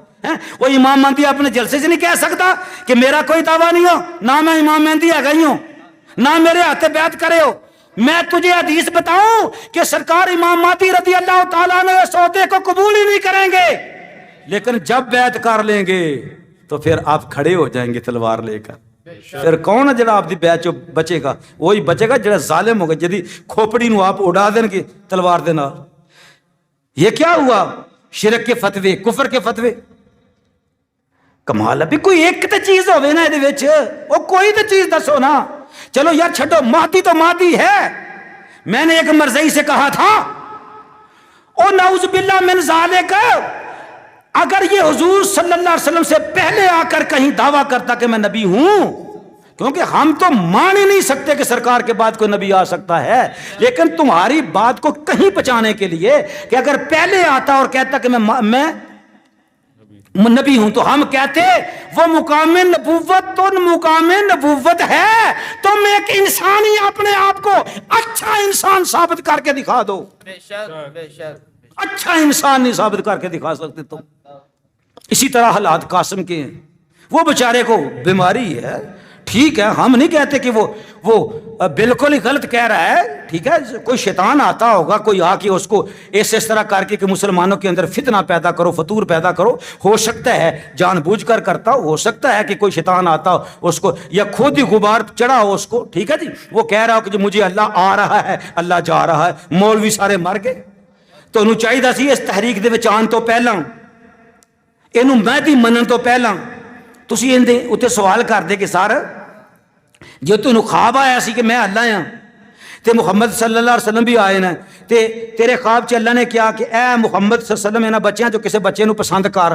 وہ امام مہدی اپنے جلسے سے نہیں کہہ سکتا کہ میرا کوئی دعویٰ نہیں ہو، نہ میں امام مہدی ہے گئی ہوں، نہ میرے ہاتھ بیعت کرے ہو۔ میں تجھے حدیث بتاؤں کہ سرکار امام مہدی رضی اللہ تعالیٰ عنہ اس عہدے کو قبول ہی نہیں کریں گے، لیکن جب بیعت کر لیں گے تو پھر آپ کھڑے ہو جائیں گے تلوار لے کر۔ پھر کون ہے جڑا آپ دی بیعت جو بچے گا؟ وہی بچے گا جڑا ظالم ہوگا، جدی کھوپڑی نو آپ اڑا دیں گے تلوار دے نال۔ یہ کیا ہوا؟ شرک کے فتوے، کفر کے فتوے۔ کمال ہے بھی کوئی ایک تے چیز ہوے نا دے وچ، او کوئی تے چیز دسو نا۔ چلو یار چھڈو، مہدی تو مہدی ہے۔ میں نے ایک مرزئی سے کہا تھا او نعوذ باللہ من ذالک، اگر یہ حضور صلی اللہ علیہ وسلم سے پہلے آ کر کہیں دعویٰ کرتا کہ میں نبی ہوں، کیونکہ ہم تو مان ہی نہیں سکتے کہ سرکار کے بعد کوئی نبی آ سکتا ہے، لیکن تمہاری بات کو کہیں پہنچانے کے لیے کہ اگر پہلے آتا اور کہتا کہ میں نبی ہوں، تو ہم کہتے وہ مقام نبوت تو مقام نبوت ہے، تم ایک انسانی اپنے آپ کو اچھا انسان ثابت کر کے دکھا دو۔ بے شک اچھا انسان نہیں ثابت کر کے دکھا سکتے تم۔ اسی طرح حالات قاسم کے ہیں، وہ بیچارے کو بیماری ہے، ٹھیک ہے، ہم نہیں کہتے کہ وہ بالکل ہی غلط کہہ رہا ہے، ٹھیک ہے، کوئی شیطان آتا ہوگا، کوئی آ کے اس کو اس طرح کر کے کہ مسلمانوں کے اندر فتنہ پیدا کرو، فتور پیدا کرو، ہو سکتا ہے جان بوجھ کر کرتا ہو سکتا ہے کہ کوئی شیطان آتا ہو اس کو، یا خود ہی غبار چڑھا ہو اس کو، ٹھیک ہے جی، وہ کہہ رہا ہو کہ مجھے اللہ آ رہا ہے، اللہ جا رہا ہے، مولوی سارے مر گئے۔ تو انہوں چاہیے سی اس تحریک دے وچ آن تو پہلاں، اینوں مہدی منن تو پہلاں تسی اندے اتنے سوال کر دے کہ سر جو تینوں خواب آیا سی کہ میں اللہ ہاں تے محمد صلی اللہ علیہ وسلم بھی آئے نا، تے تیرے خواب چ اللہ نے کیا کہ اے محمد صلی اللہ علیہ وسلم انہاں بچیاں جو کسے بچے نو پسند کر،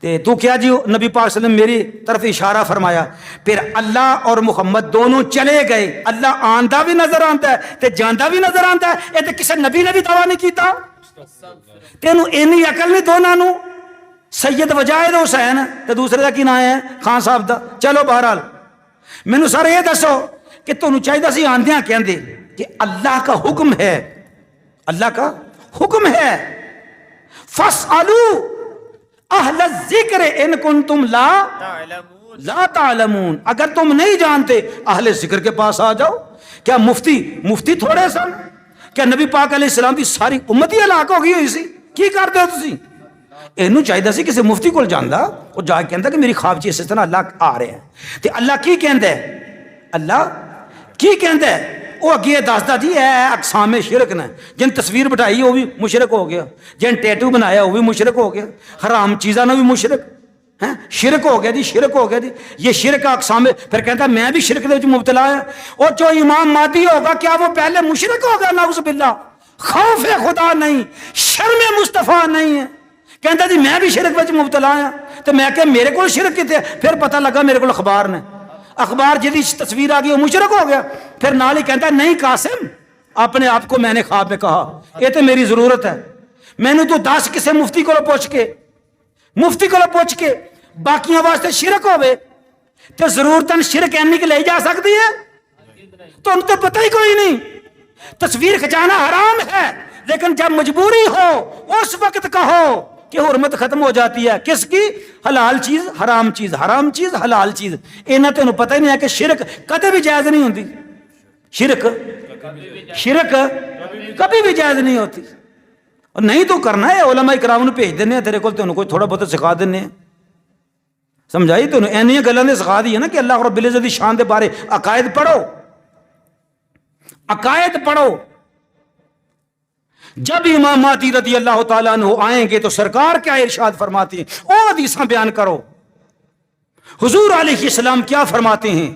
تے تو کیا جی نبی پاک صلی اللہ علیہ وسلم میری طرف اشارہ فرمایا، پھر اللہ اور محمد دونوں چلے گئے، اللہ آندا بھی نظر آندا ہے تے جاندا بھی نظر آندا ہے، اے تے کسے نبی نے بھی دعویٰ نہیں کیتا۔ تینوں اینی عقل نہیں دونوں نو، سید وجاہد حسین تے دوسرے دا کی نام ہے خان صاحب دا۔ چلو بہرحال مینوں سر یہ دسو کہ تینوں چاہیے سی آندیاں کہندے کہ اللہ کا حکم ہے، اللہ کا حکم ہے، فاسألوا اہل الذکر ان کنتم لا تعلمون، اگر تم نہیں جانتے اہل ذکر کے پاس آ جاؤ۔ کیا مفتی تھوڑے سن؟ کیا نبی پاک علیہ السلام دی ساری امت ہی ہلاک ہو گئی ہوئی سی؟ کی کرتے ہو تسی؟ اینوں چاہیے سی کسی مفتی کول جاندا، وہ جا کے کہندا کہ میری خواب چ اس طرح اللہ آ رہے ہیں، تے اللہ کی کہندا ہے؟ اللہ کی کہندا ہے؟ وہ اگے دسدا جی اے اقسام شرک نے، جن تصویر بٹھائی وہ بھی مشرک ہو گیا، جن ٹیٹو بنایا وہ بھی مشرک ہو گیا، حرام چیزاں نہ بھی مشرک ہیں، شرک ہو گیا جی، شرک ہو گیا جی، یہ شرک کا اقسام ہے۔ پھر کہتا میں بھی شرک دے وچ مبتلا ہوں، اور جو امام مہدی ہوگا کیا وہ پہلے مشرک ہوگا؟ نعوذ باللہ، خوف خدا نہیں، شرم مصطفیٰ نہیں ہے، کہتا جی میں بھی شرک وچ مبتلا ہوں، تو میں کہ میرے کو شرک کتے؟ پھر پتہ لگا میرے کو اخبار نے، اخبار جدی تصویر آ گئی وہ مشرک ہو گیا۔ پھر نال ہی کہتا نہیں قاسم اپنے آپ کو میں نے خواب میں کہا یہ تو میری ضرورت ہے، میں نے تو 10 کسے مفتی کو پوچھ کے باقیاں واسطے شرک ہوئے تو ضرورتاً شرک اینی کہ لے جا سکتی ہے؟ تو ان تو پتہ ہی کوئی نہیں۔ تصویر کھچانا حرام ہے، لیکن جب مجبوری ہو اس وقت کہو کہ حرمت ختم ہو جاتی ہے کس کی؟ حلال چیز حرام چیز، حرام چیز حلال چیز۔ انہیں تو پتہ ہی نہیں ہے کہ شرک کدے بھی جائز نہیں ہوتی، شرک کبھی بھی جائز نہیں ہوتی، اور نہیں تو کرنا ہے علماء کرام نے بھیج دینے تیرے کو، تینوں کوئی تھوڑا بہت سکھا دینے، سمجھائی تینوں اینیاں گلاں نے سکھا دی ہے نا کہ اللہ رب العزت دی شان دے بارے عقائد پڑھو، عقائد پڑھو۔ جب امام مہدی رضی اللہ تعالیٰ عنہ آئیں گے تو سرکار کیا ارشاد فرماتے ہیں وہ حدیثاں بیان کرو، حضور علیہ السلام کیا فرماتے ہیں؟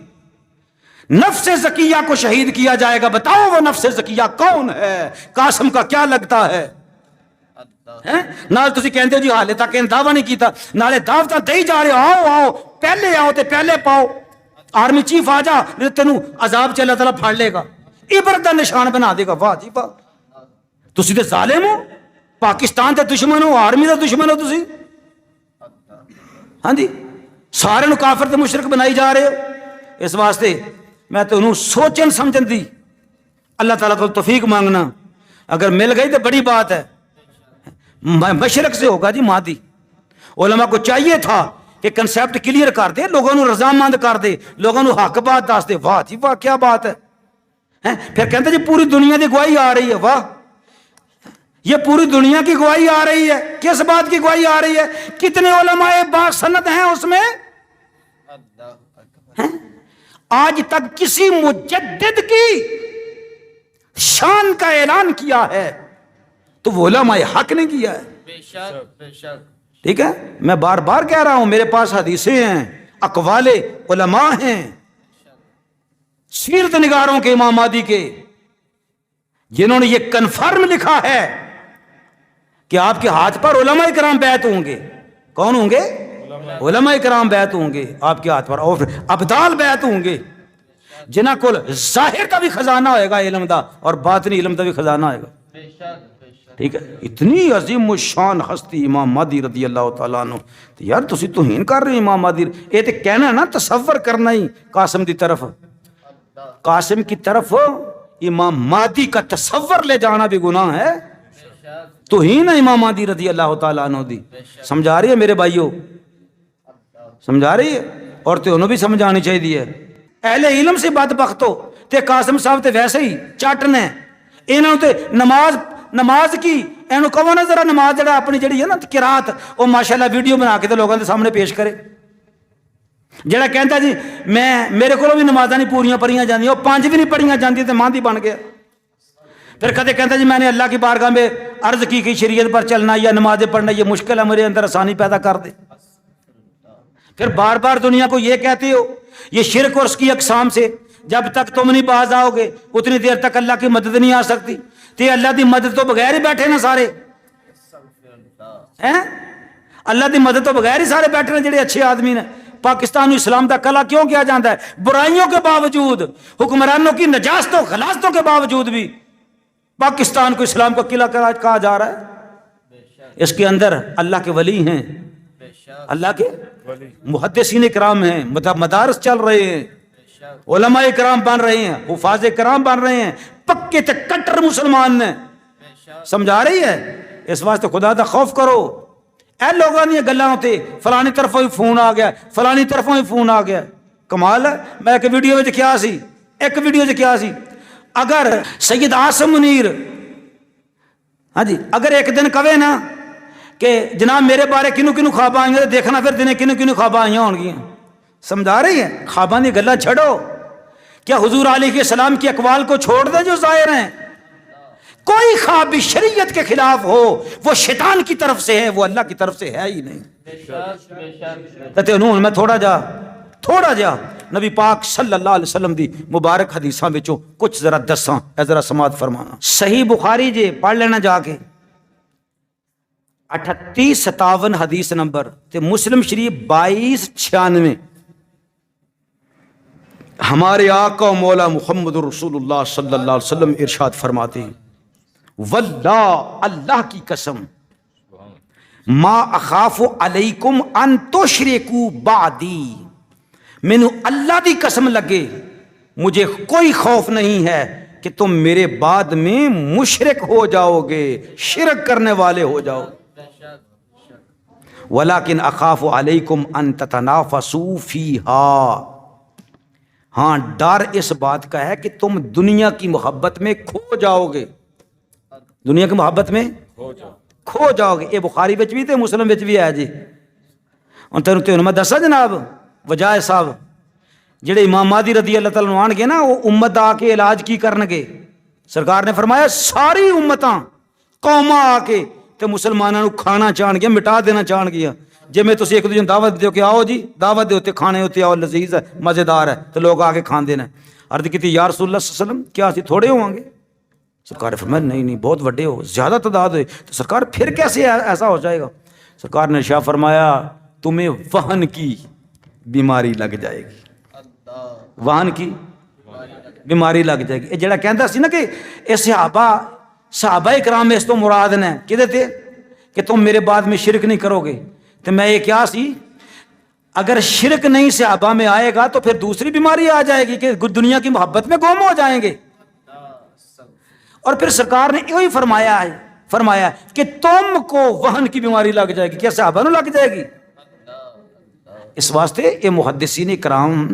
نفس زکیہ کو شہید کیا جائے گا، بتاؤ وہ نفس زکیہ کون ہے؟ قاسم کا کیا لگتا ہے؟ نال تسی کہندے ہو جی حالے تک دعویٰ نہیں کیتا، نالے دعوتاں دئی جا رہے، آؤ پہلے آؤ تے پہلے پاؤ، آرمی چیف آ جا تینوں عذاب چ اللہ تعالیٰ پھاڑ لے گا۔ عبرت دا نشان بنا دے گا. واہ جی واہ, تسی تے ظالم ہو, پاکستان دے دشمن ہو, آرمی دا دشمن ہو تسی. ہاں جی, سارے نو کافر تے مشرک بنائی جا رہے ہو. اس واسطے میں تو انہوں سوچن سمجھن دی اللہ تعالیٰ کو توفیق مانگنا, اگر مل گئی تو بڑی بات ہے. مشرق سے ہوگا جی مادی. علماء کو چاہیے تھا کہ کنسیپٹ کلیئر کر دے, لوگوں نو رضامند کر دے, لوگوں نو حق بات دس دے. واہ جی واہ, کیا بات ہے. پھر کہتے جی پوری دنیا کی گواہی آ رہی ہے. واہ, یہ پوری دنیا کی گواہی آ رہی ہے. کس بات کی گواہی آ رہی ہے؟ کتنے علماء باسند ہیں اس میں. آج تک کسی مجدد کی شان کا اعلان کیا ہے تو وہ علماء حق نے کیا ہے. ٹھیک ہے, میں بار بار کہہ رہا ہوں, میرے پاس حدیثیں ہیں, اقوال علماء ہیں, سیرت نگاروں کے, امام مہدی کے, جنہوں نے یہ کنفرم لکھا ہے کہ آپ کے ہاتھ پر علماء کرام بیعت ہوں گے. کون ہوں گے؟ علماء کرام بیعت ہوں گے آپ کے ہاتھ پر, اور ابدال بیعت ہوں گے جنہاں کو ظاہر کا بھی خزانہ ہوئے گا علم دا, اور باطنی علم دا بھی خزانہ ہوئے گا. ٹھیک ہے, اتنی عظیم الشان ہستی امام مہدی رضی اللہ تعالیٰ عنہ. تو یار تسی توہین کر رہے امام مہدی, یہ تو کہنا نا تصور کرنا ہی قاسم دی طرف, قاسم کی طرف امام مہدی کا تصور لے جانا بھی گناہ ہے. توہین ہے امام مہدی رضی اللہ تعالیٰ عنہ دی. سمجھا رہی ہے میرے بھائیو, سمجھا رہی ہے, اور تو انہوں بھی سمجھانی چاہیے. اہل علم سے بدبختو تے قاسم صاحب تے ویسے ہی چاٹنے, انہوں تے نماز کی اینو کہو نا ذرا, نماز جڑا اپنی جڑی ہے نا قرات, وہ ماشاءاللہ ویڈیو بنا کے تے لوگوں کے سامنے پیش کرے. جڑا کہندا جی میرے کو بھی نمازاں نہیں پوریاں پڑھیاں جاندیاں, وہ 5 بھی نہیں پڑھیاں جاندیاں تے مہدی بن گیا. پھر کہتے کہتا جی میں نے اللہ کی بارگاہ میں عرض کی کہ شریعت پر چلنا یا نمازیں پڑھنا یہ مشکل ہے, میرے اندر آسانی پیدا کر دے. پھر بار بار دنیا کو یہ کہتے ہو یہ شرک اور اس کی اقسام سے جب تک تم نہیں باز آؤ گے اتنی دیر تک اللہ کی مدد نہیں آ سکتی. تے اللہ دی مدد تو بغیر ہی بیٹھے نا سارے, اللہ دی مدد تو بغیر ہی سارے بیٹھے ہیں جڑے اچھے آدمی نے. پاکستان اسلام دا کلا کیوں کیا جاتا ہے؟ برائیوں کے باوجود, حکمرانوں کی نجاستوں غلاستوں کے باوجود بھی پاکستان کو اسلام کا قلعہ کہا جا رہا ہے. اس کے اندر اللہ کے ولی ہیں, اللہ کے محدثین کرام ہیں, مدارس چل رہے ہیں, علماء کرام بن رہے ہیں, حفاظ کرام بن رہے ہیں, پکے تے کٹر مسلمان نے. سمجھا رہی ہے؟ اس واسطے خدا دا خوف کرو. اے لوگوں نے گلاں ہوتے فلانی طرفوں ہی فون آ گیا, فلانی طرفوں ہی فون آ گیا. کمال ہے. میں ایک ویڈیو وچ کیا سی, اگر سید عاصم منیر ہاں جی اگر ایک دن کہے نا کہ جناب میرے بارے کنوں کنوں خواب آئیں گے, دیکھنا پھر دن کنوں کنوں خواب آئیں ہون گیا. سمجھا رہی ہے؟ خواباں دی گلاں چھڑو. کیا حضور علیہ السلام کی اقوال کو چھوڑ دیں جو ظاہر ہیں؟ کوئی خواب بھی شریعت کے خلاف ہو وہ شیطان کی طرف سے ہے, وہ اللہ کی طرف سے ہے ہی نہیں. کہتے انہوں میں تھوڑا جا نبی پاک صلی اللہ علیہ وسلم دی مبارک حدیثاں وچوں کچھ ذرا دساں, اے ذرا سماعت فرمانا. صحیح بخاری جے پڑھ لینا جا کے 3857 حدیث نمبر, تے مسلم شریف 2296. ہمارے آقا و مولا محمد رسول اللہ صلی اللہ علیہ وسلم ارشاد فرماتے ہیں, واللہ اللہ کی قسم, ما اخاف علیکم ان تشرکوا بعدی, مینوں اللہ دی قسم لگے مجھے کوئی خوف نہیں ہے کہ تم میرے بعد میں مشرک ہو جاؤ گے, شرک کرنے والے ہو جاؤ. ولیکن اخاف علیکم ان تتنافسوا فیہا, ہاں ڈر اس بات کا ہے کہ تم دنیا کی محبت میں کھو جاؤ گے, دنیا کی محبت میں کھو جاؤ گے. یہ بخاری وچ بھی تے مسلم وچ بھی ہے جی. ہن تینوں میں دسا جناب وجائے صاحب جڑے امام مہدی رضی اللہ تعالیٰ عنہ آن گے نا, وہ امت آ کے علاج کی کرن گے. سرکار نے فرمایا ساری امتاں قوماں آ کے تے مسلمانوں کھانا چاہن گیا, مٹا دینا چاہن گیا. جی میں تسی ایک دوسرے دعوت دیو کہ آؤ جی دعوت دے ہوتے کھانے ہوتے آؤ, لذیذ ہے مزیدار ہے, تو لوگ آ کے کھان دینا. عرض کی تھی یا رسول اللہ صلی اللہ علیہ وسلم کیا اسی تھوڑے ہوں گے؟ سرکار نے فرمایا نہیں بہت بڑے ہو, زیادہ تعداد ہوئے. تو سرکار پھر کیسے ایسا ہو جائے گا؟ سرکار نے ارشاد فرمایا تمہیں وہن کی بیماری لگ جائے گی. وہن کی بیماری لگ جائے گی. یہ جڑا کہندا سی نا کہ یہ صحابہ اکرام اس تو مراد نے کدے تے کہ تم میرے بعد میں شرک نہیں کرو گے. تو میں یہ کیا سی اگر شرک نہیں صحابہ میں آئے گا تو پھر دوسری بیماری آ جائے گی کہ دنیا کی محبت میں گم ہو جائیں گے. اور پھر سرکار نے یہی فرمایا کہ تم کو وہن کی بیماری لگ جائے گی. کیا صحابہ نو لگ جائے گی؟ اس واسطے یہ محدثین کرام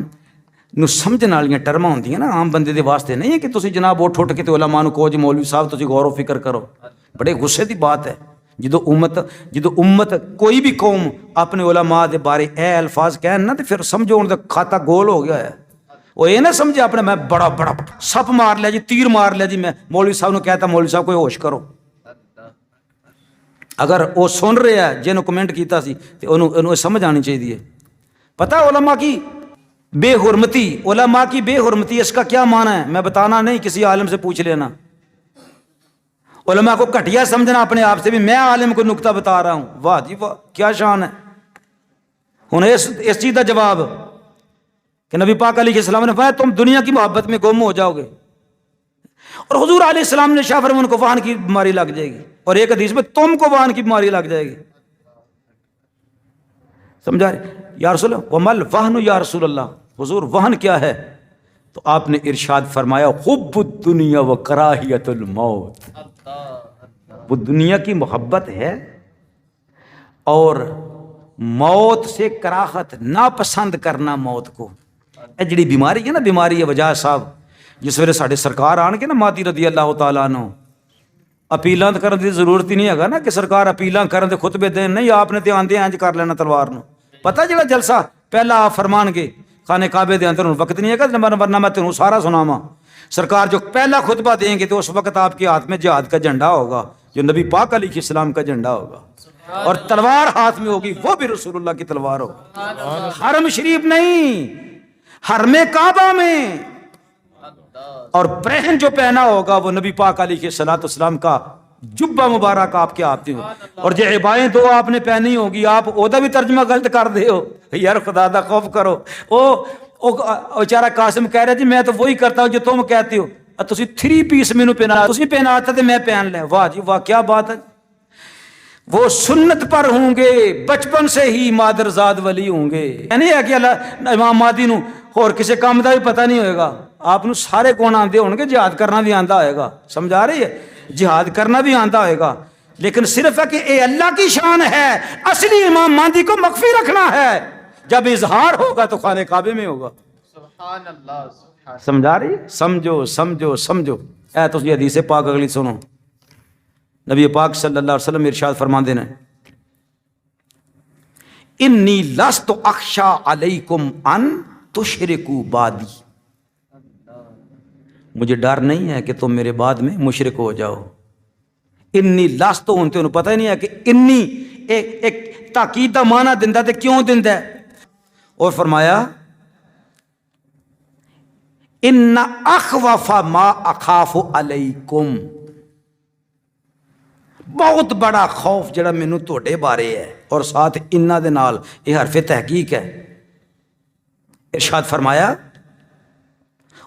نو سمجھن والیاں ٹرماں ہوندیاں نا، عام بندے دے واسطے نہیں ہے کہ تسی جناب اٹھ کے تے علماء نو کہو جی مولوی صاحب تسی غور و فکر کرو. بڑے غصے دی بات ہے جدو امت کوئی بھی قوم اپنے علماء دے بارے اے الفاظ کہن نا، تے پھر سمجھو ان دا کھاتا گول ہو گیا ہے. وہ یہ نہ سمجھے اپنے میں بڑا سپ مار لیا جی، تیر مار لیا جی، میں مولوی صاحب نو کہتا مولوی صاحب کوئی ہوش کرو. اگر وہ سن رہے ہیں جنہوں کمنٹ کیتا سی تو انہوں سمجھ آنی چاہیے. پتہ علماء کی بے حرمتی اس کا کیا معنی ہے؟ میں بتانا نہیں، کسی عالم سے پوچھ لینا. علماء کو گھٹیا سمجھنا اپنے آپ سے بھی، میں عالم کو نکتہ بتا رہا ہوں. واہ جی واہ کیا شان ہے. ہوں اس چیز کا جواب کہ نبی پاک علیہ السلام نے فرمایا تم دنیا کی محبت میں گم ہو جاؤ گے. اور حضور علیہ السلام نے شاہ فرمان کو وہن کی بیماری لگ جائے گی، اور ایک حدیث میں تم کو وہن کی بیماری لگ جائے گی. سمجھا رہے یا رسول اللہ ومل وہن یا رسول اللہ، حضور وہن کیا ہے؟ تو آپ نے ارشاد فرمایا حب الدنیا و کراہیت الموت. وہ دنیا کی محبت ہے اور موت سے کراہت، ناپسند کرنا موت کو. اے جڑی بیماری ہے نا، بیماری ہے وجہ صاحب جس ویلے ساڈے سرکار آن کے نا مہدی رضی اللہ تعالیٰ عنہ، اپیلاں کرن دی ضرورت ہی نہیں ہے نا کہ سرکار اپیلاں کرن دے خطبے دین، نہیں آپ نے تے آندے انج کر لینا تلوار نو. پتہ جڑا جلسہ پہلا آپ فرمان گے خانے کعبے دے اندر وقت نہیں ہے گا ورنہ میں تینوں سارا سناواں. سرکار جو پہلا خطبہ دیں گے تو اس وقت آپ کے ہاتھ میں جہاد کا جھنڈا ہوگا جو نبی پاک علیہ السلام کا جھنڈا ہوگا، اور تلوار ہاتھ میں ہوگی وہ بھی رسول اللہ کی تلوار ہوگی. حرم شریف نہیں، حرم کعبہ میں. اور پرہن جو پہنا ہوگا وہ نبی پاک علیہ السلام کا جبہ مبارک آپ کے ہاتھ میں. اور جو عبائیں دو آپ نے پہنی ہوگی، آپ اودا بھی ترجمہ غلط کر دے ہو. یار خدا دا خوف کرو. او بیچارہ قاسم کہہ رہا جی میں تو وہی کرتا ہوں جو تم کہتے ہو. تسی 3 پیس مینوں پہنا، تسی پہنا آتا تو میں پہن لیں. واہ جی واہ کیا بات ہے. وہ سنت پر ہوں گے، بچپن سے ہی مادر زاد ولی ہوں گے. نہیں ہے کہ اللہ امام مہدی نو اور کسی کام دا بھی پتہ نہیں ہوئے گا. آپ نو سارے کون آندے ہون گے، جہاد کرنا بھی آندا ہوئے گا. سمجھا رہی ہے؟ جہاد کرنا بھی آندا ہوئے گا، لیکن صرف ہے کہ اے اللہ کی شان ہے. اصلی امام مہدی کو مخفی رکھنا ہے. جب اظہار ہوگا تو خانے کعبے میں ہوگا. سبحان اللہ. سمجھا رہی ہے؟ سمجھو. اے تو یہ حدیث پاک اگلی سنو. نبی پاک صلی اللہ علیہ وسلم ارشاد فرماندے ہیں انی لست اخشا علیکم ان تشرکوا بعدی. مجھے ڈر نہیں ہے کہ تم میرے بعد میں مشرک ہو جاؤ. انی لست ہونتے انہوں پتہ ہی نہیں ہے کہ انی ایک تاکید دا معنی دیندا تے کیوں دیندا ہے. اور فرمایا ان اخوف ما اخاف علیکم، بہت بڑا خوف جڑا مینوں تہاڈے بارے ہے. اور ساتھ انہاں دے نال یہ حرف تحقیق ہے. ارشاد فرمایا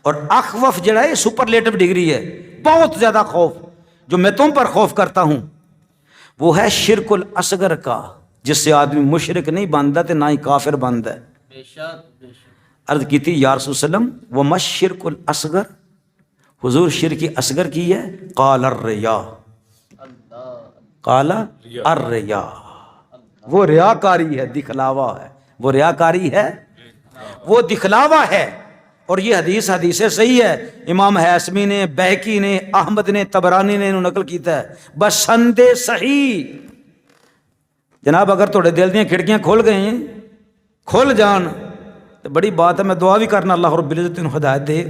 اور اخوف جڑا ہے سپرلیٹو ڈگری ہے، بہت زیادہ خوف جو میں تم پر خوف کرتا ہوں وہ ہے شرک الاصغر کا، جس سے آدمی مشرک نہیں بنتا تے نہ ہی کافر بنتا ہے. عرض کی تھی یا رسول وسلم وما الشرک الاصغر، حضور شرک اصغر کی ہے؟ قال الریا، قال الریا، وہ ریاکاری ہے، دکھلاوا ہے. وہ ریاکاری ہے، وہ دکھلاوا ہے. اور یہ حدیث صحیح ہے. امام حیثمی نے، بہقی نے، احمد نے، طبرانی نے انہوں نقل کیتا ہے بسند صحیح. جناب اگر تھوڑے دل دیاں کھڑکیاں کھول گئی ہیں، کھول جان تو بڑی بات ہے. میں دعا بھی کرنا اللہ رب العزت انہوں ہدایت دے.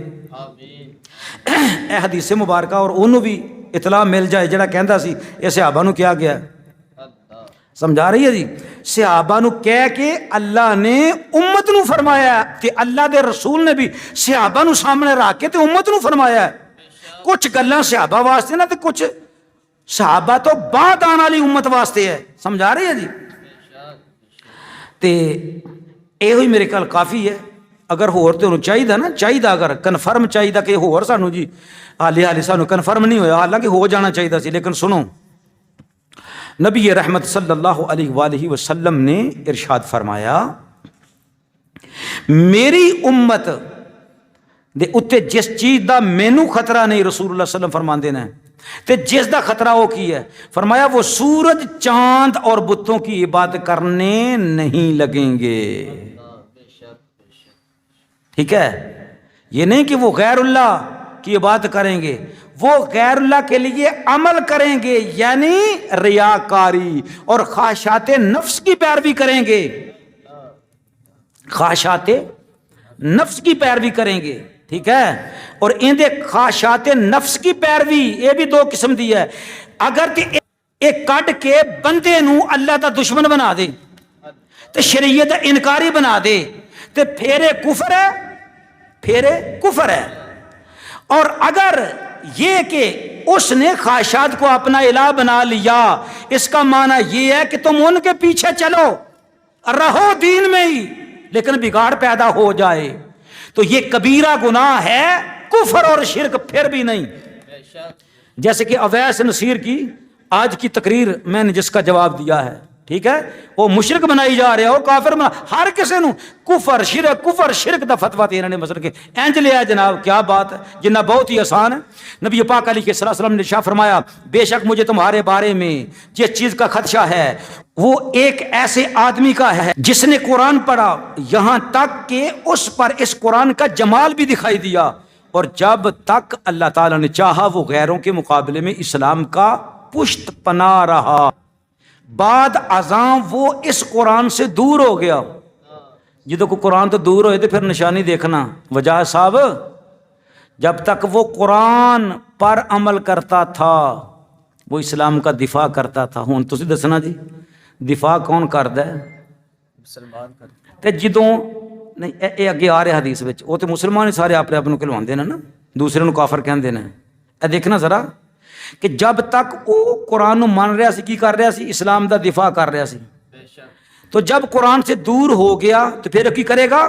اے حدیث مبارکہ اور انہوں بھی اطلاع مل جائے جڑا کہندا سی یہ صحابہ نو کیا گیا. سمجھا رہی ہے جی؟ صحابہ نو کہہ کے اللہ نے امت نو فرمایا تے اللہ دے رسول نے بھی صحابہ نو سامنے رکھ کے تے امت نو فرمایا ہے. کچھ گلاں صحابہ واسطے نا تے کچھ صحابہ تو بعد آنے والی امت واسطے ہے. سمجھا رہی ہے جی؟ تے اے ہوئی میرے کل کافی ہے. اگر ہور تے انہوں چاہیے نا، چاہیے اگر کنفرم چاہیے کہ ہور سانو جی حالی سانو کنفرم نہیں ہویا، حالانکہ ہو جانا چاہیے سی، لیکن سنو نبی رحمت صلی اللہ علیہ وآلہ وسلم نے ارشاد فرمایا میری امت دے اتے جس چیز دا مینو خطرہ نہیں، رسول اللہ صلی اللہ علیہ وسلم فرماندے نے، تے جس دا خطرہ وہ کی ہے، فرمایا وہ سورج چاند اور بتوں کی عبادت کرنے نہیں لگیں گے۔ ٹھیک ہے، یہ نہیں کہ وہ غیر اللہ کی عبادت کریں گے، وہ غیر اللہ کے لیے عمل کریں گے، یعنی ریاکاری اور خواہشات نفس کی پیروی کریں گے، خواہشات نفس کی پیروی کریں گے۔ ٹھیک ہے، اور ان دے خواہشات نفس کی پیروی یہ بھی دو قسم دی ہے، اگر تے ایک کٹ کے بندے نو اللہ دا دشمن بنا دے تے شریعت دا انکاری بنا دے تے پھر کفر ہے، پھر کفر ہے۔ اور اگر یہ کہ اس نے خواہشات کو اپنا الہ بنا لیا، اس کا معنی یہ ہے کہ تم ان کے پیچھے چلو، رہو دین میں ہی، لیکن بگاڑ پیدا ہو جائے تو یہ کبیرہ گناہ ہے، کفر اور شرک پھر بھی نہیں۔ جیسے کہ اویس نصیر کی آج کی تقریر میں نے جس کا جواب دیا ہے، ٹھیک ہے، وہ مشرک بنائی جا رہے ہو، کافر بنا، ہر کسی نو کفر شرک دا فتویٰ تے انہوں نے مثلا کہ اینج لیا جناب، کیا بات ہے، جنہ بہت ہی آسان ہے۔ نبی پاک علیہ السلام نے ارشاد فرمایا بے شک مجھے تمہارے بارے میں جس چیز کا خدشہ ہے وہ ایک ایسے آدمی کا ہے جس نے قرآن پڑھا یہاں تک کہ اس پر اس قرآن کا جمال بھی دکھائی دیا، اور جب تک اللہ تعالیٰ نے چاہا وہ غیروں کے مقابلے میں اسلام کا پشت پناہ رہا، بعد ازاں وہ اس قرآن سے دور ہو گیا۔ جدو کو قرآن تو دور ہوئے تو پھر نشانی دیکھنا، وجہ صاحب جب تک وہ قرآن پر عمل کرتا تھا وہ اسلام کا دفاع کرتا تھا۔ ہوں تسی دسنا جی دفاع کون کردا ہے؟ مسلمان کردا۔ تے جدوں نہیں اے اگے آ رہا حدیث وچ، وہ تے مسلمان ہی سارے اپنے آپ نو کہلواندے نے نا، دوسرے نو کافر کہندے نے۔ اے دیکھنا ذرا کہ جب تک وہ قرآن نو مان رہا سی، کی کر رہا سی؟ اسلام دا دفاع کر رہا سی۔ تو جب قرآن سے دور ہو گیا تو پھر کی کرے گا؟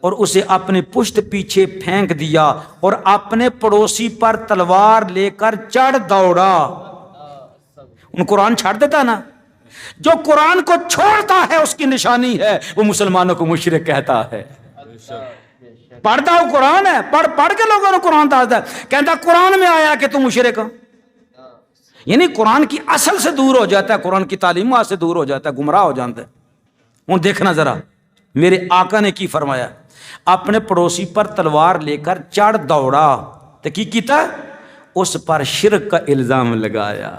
اور اسے اپنے پشت پیچھے پھینک دیا اور اپنے پڑوسی پر تلوار لے کر چڑھ دوڑا۔ ان قرآن چھاڑ دیتا نا، جو قرآن کو چھوڑتا ہے اس کی نشانی ہے وہ مسلمانوں کو مشرک کہتا ہے۔ پڑھتا وہ قرآن ہے، پڑھ کے لوگوں نے قرآن دستا ہے، کہتا قرآن میں آیا کہ تم مشرک ہو، یعنی قرآن کی اصل سے دور ہو جاتا ہے، قرآن کی تعلیمات سے دور ہو جاتا ہے، گمراہ ہو جاتا ہے۔ ہوں دیکھنا ذرا میرے آقا نے کی فرمایا، اپنے پڑوسی پر تلوار لے کر چڑھ دوڑا تو کی کیتا؟ اس پر شرک کا الزام لگایا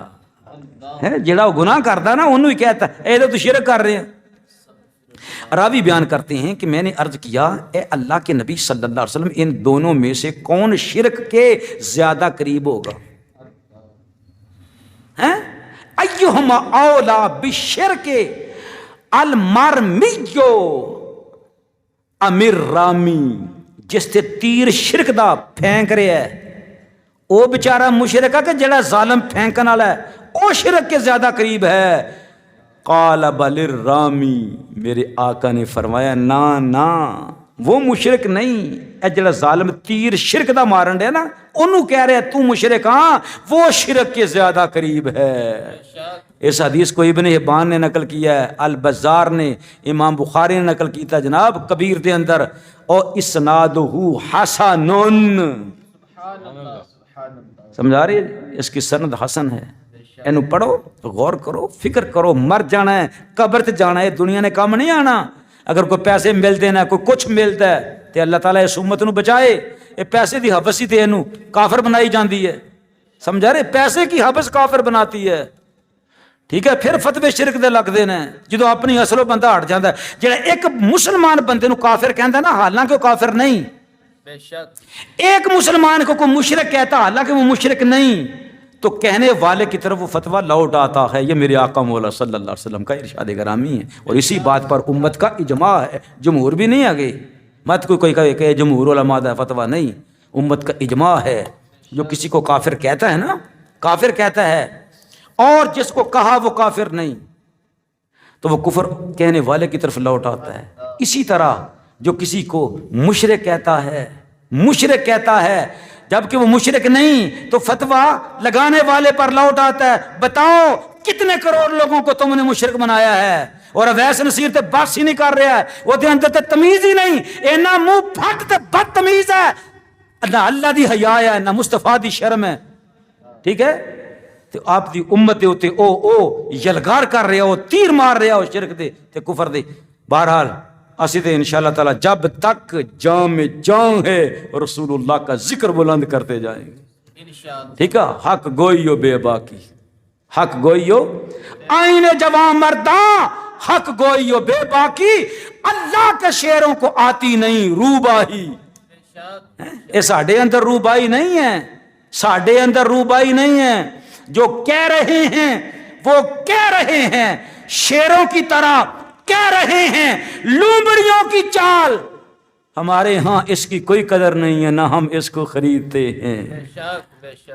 ہے۔ جڑا وہ گناہ کرتا نا انہوں ہی کہتا ہے اے تو شرک کر رہے ہیں۔ راوی بیان کرتے ہیں کہ میں نے عرض کیا اے اللہ کے نبی صلی اللہ علیہ وسلم ان دونوں میں سے کون شرک کے زیادہ قریب ہوگا؟ ایہما اولا بالشرک المرمیو امر رامی، جس تے تیر شرک دا پھینک رہے ہے او بیچارہ مشرک ہے کہ جڑا ظالم پھینکن والا ہے او شرک کے زیادہ قریب ہے؟ قال بل الرامی، میرے آقا نے فرمایا نا وہ مشرک نہیں، اے جڑا ظالم تیر شرک دا مارن دے نا انہوں کہہ رہے تو مشرک، ہاں وہ شرک کے زیادہ قریب ہے۔ اس حدیث کو ابن حبان نے نقل کیا ہے، البزار نے، امام بخاری نے نقل کیتا جناب کبیر دے اندر، اور اسنادہ حسن، سمجھا رہی ہے؟ اس کی سند حسن ہے۔ اینو پڑھو، غور کرو، فکر کرو، مر جانا ہے، قبر تے جانا ہے، دنیا نے کام نہیں آنا۔ اگر کوئی پیسے ملتے ہیں، کوئی کچھ ملتا ہے تو اللہ تعالیٰ اس امت نو بچائے۔ یہ پیسے دی حوث ہی تے اینو کافر بنائی جاندی ہے، سمجھا رہے؟ پیسے کی حوث کافر بناتی ہے، ٹھیک ہے؟ پھر فتوے شرک دے لگ دے نے جدو اپنی اصلوں بندہ ہٹ جاتا ہے۔ جڑا ایک مسلمان بندے نو کافر کہندا ہے نا، حالانکہ وہ کافر نہیں، بے شک ایک مسلمان کو کوئی مشرک کہتا حالانکہ وہ مشرک نہیں، تو کہنے والے کی طرف وہ فتویٰ لوٹ آتا ہے۔ یہ میرے آقا مولا صلی اللہ علیہ وسلم کا ارشاد گرامی ہے، اور اسی بات پر امت کا اجماع ہے، جمہور بھی نہیں آگے، مت کوئی کہے کہ جمہور علماء دا فتویٰ نہیں، امت کا اجماع ہے۔ جو کسی کو کافر کہتا ہے نا، کافر کہتا ہے، اور جس کو کہا وہ کافر نہیں، تو وہ کفر کہنے والے کی طرف لوٹ آتا ہے۔ اسی طرح جو کسی کو مشرک کہتا ہے، مشرک کہتا ہے، جبکہ وہ مشرک نہیں تو فتویٰ لگانے والے پر لوٹ آتا ہے، بتاؤ کتنے کروڑ لوگوں کو تم نے مشرک بنایا ہے، اور اویس نصیر تے بس ہی نہیں کر رہا ہے، وہ دے اندر تے تمیز ہی نہیں، اینا منہ پھٹ تے بدتمیز ہے، نہ اللہ دی حیا ہے نہ مصطفیٰ دی شرم ہے، ٹھیک ہے؟ تو آپ دی امت دے ہوتے او یلگار کر رہے ہو، تیر مار رہے ہو شرک دے تے کفر دے۔ بہرحال اسی تے انشاءاللہ تعالی جب تک جان میں جان ہے رسول اللہ کا ذکر بلند کرتے جائیں گے، ٹھیک ہے؟ حق گوئیو بے باکی، حق گوئیو آئین جوان مرداں، حق گوئیو بے باکی، اللہ کے شعروں کو آتی نہیں روباہی۔ یہ ساڑھے اندر روبائی نہیں ہے، ساڑھے اندر روبائی نہیں ہے، جو کہہ رہے ہیں وہ کہہ رہے ہیں، شیروں کی طرح کہہ رہے ہیں، لومڑیوں کی چال، ہمارے ہاں اس کی کوئی قدر نہیں ہے، نہ ہم اس کو خریدتے ہیں۔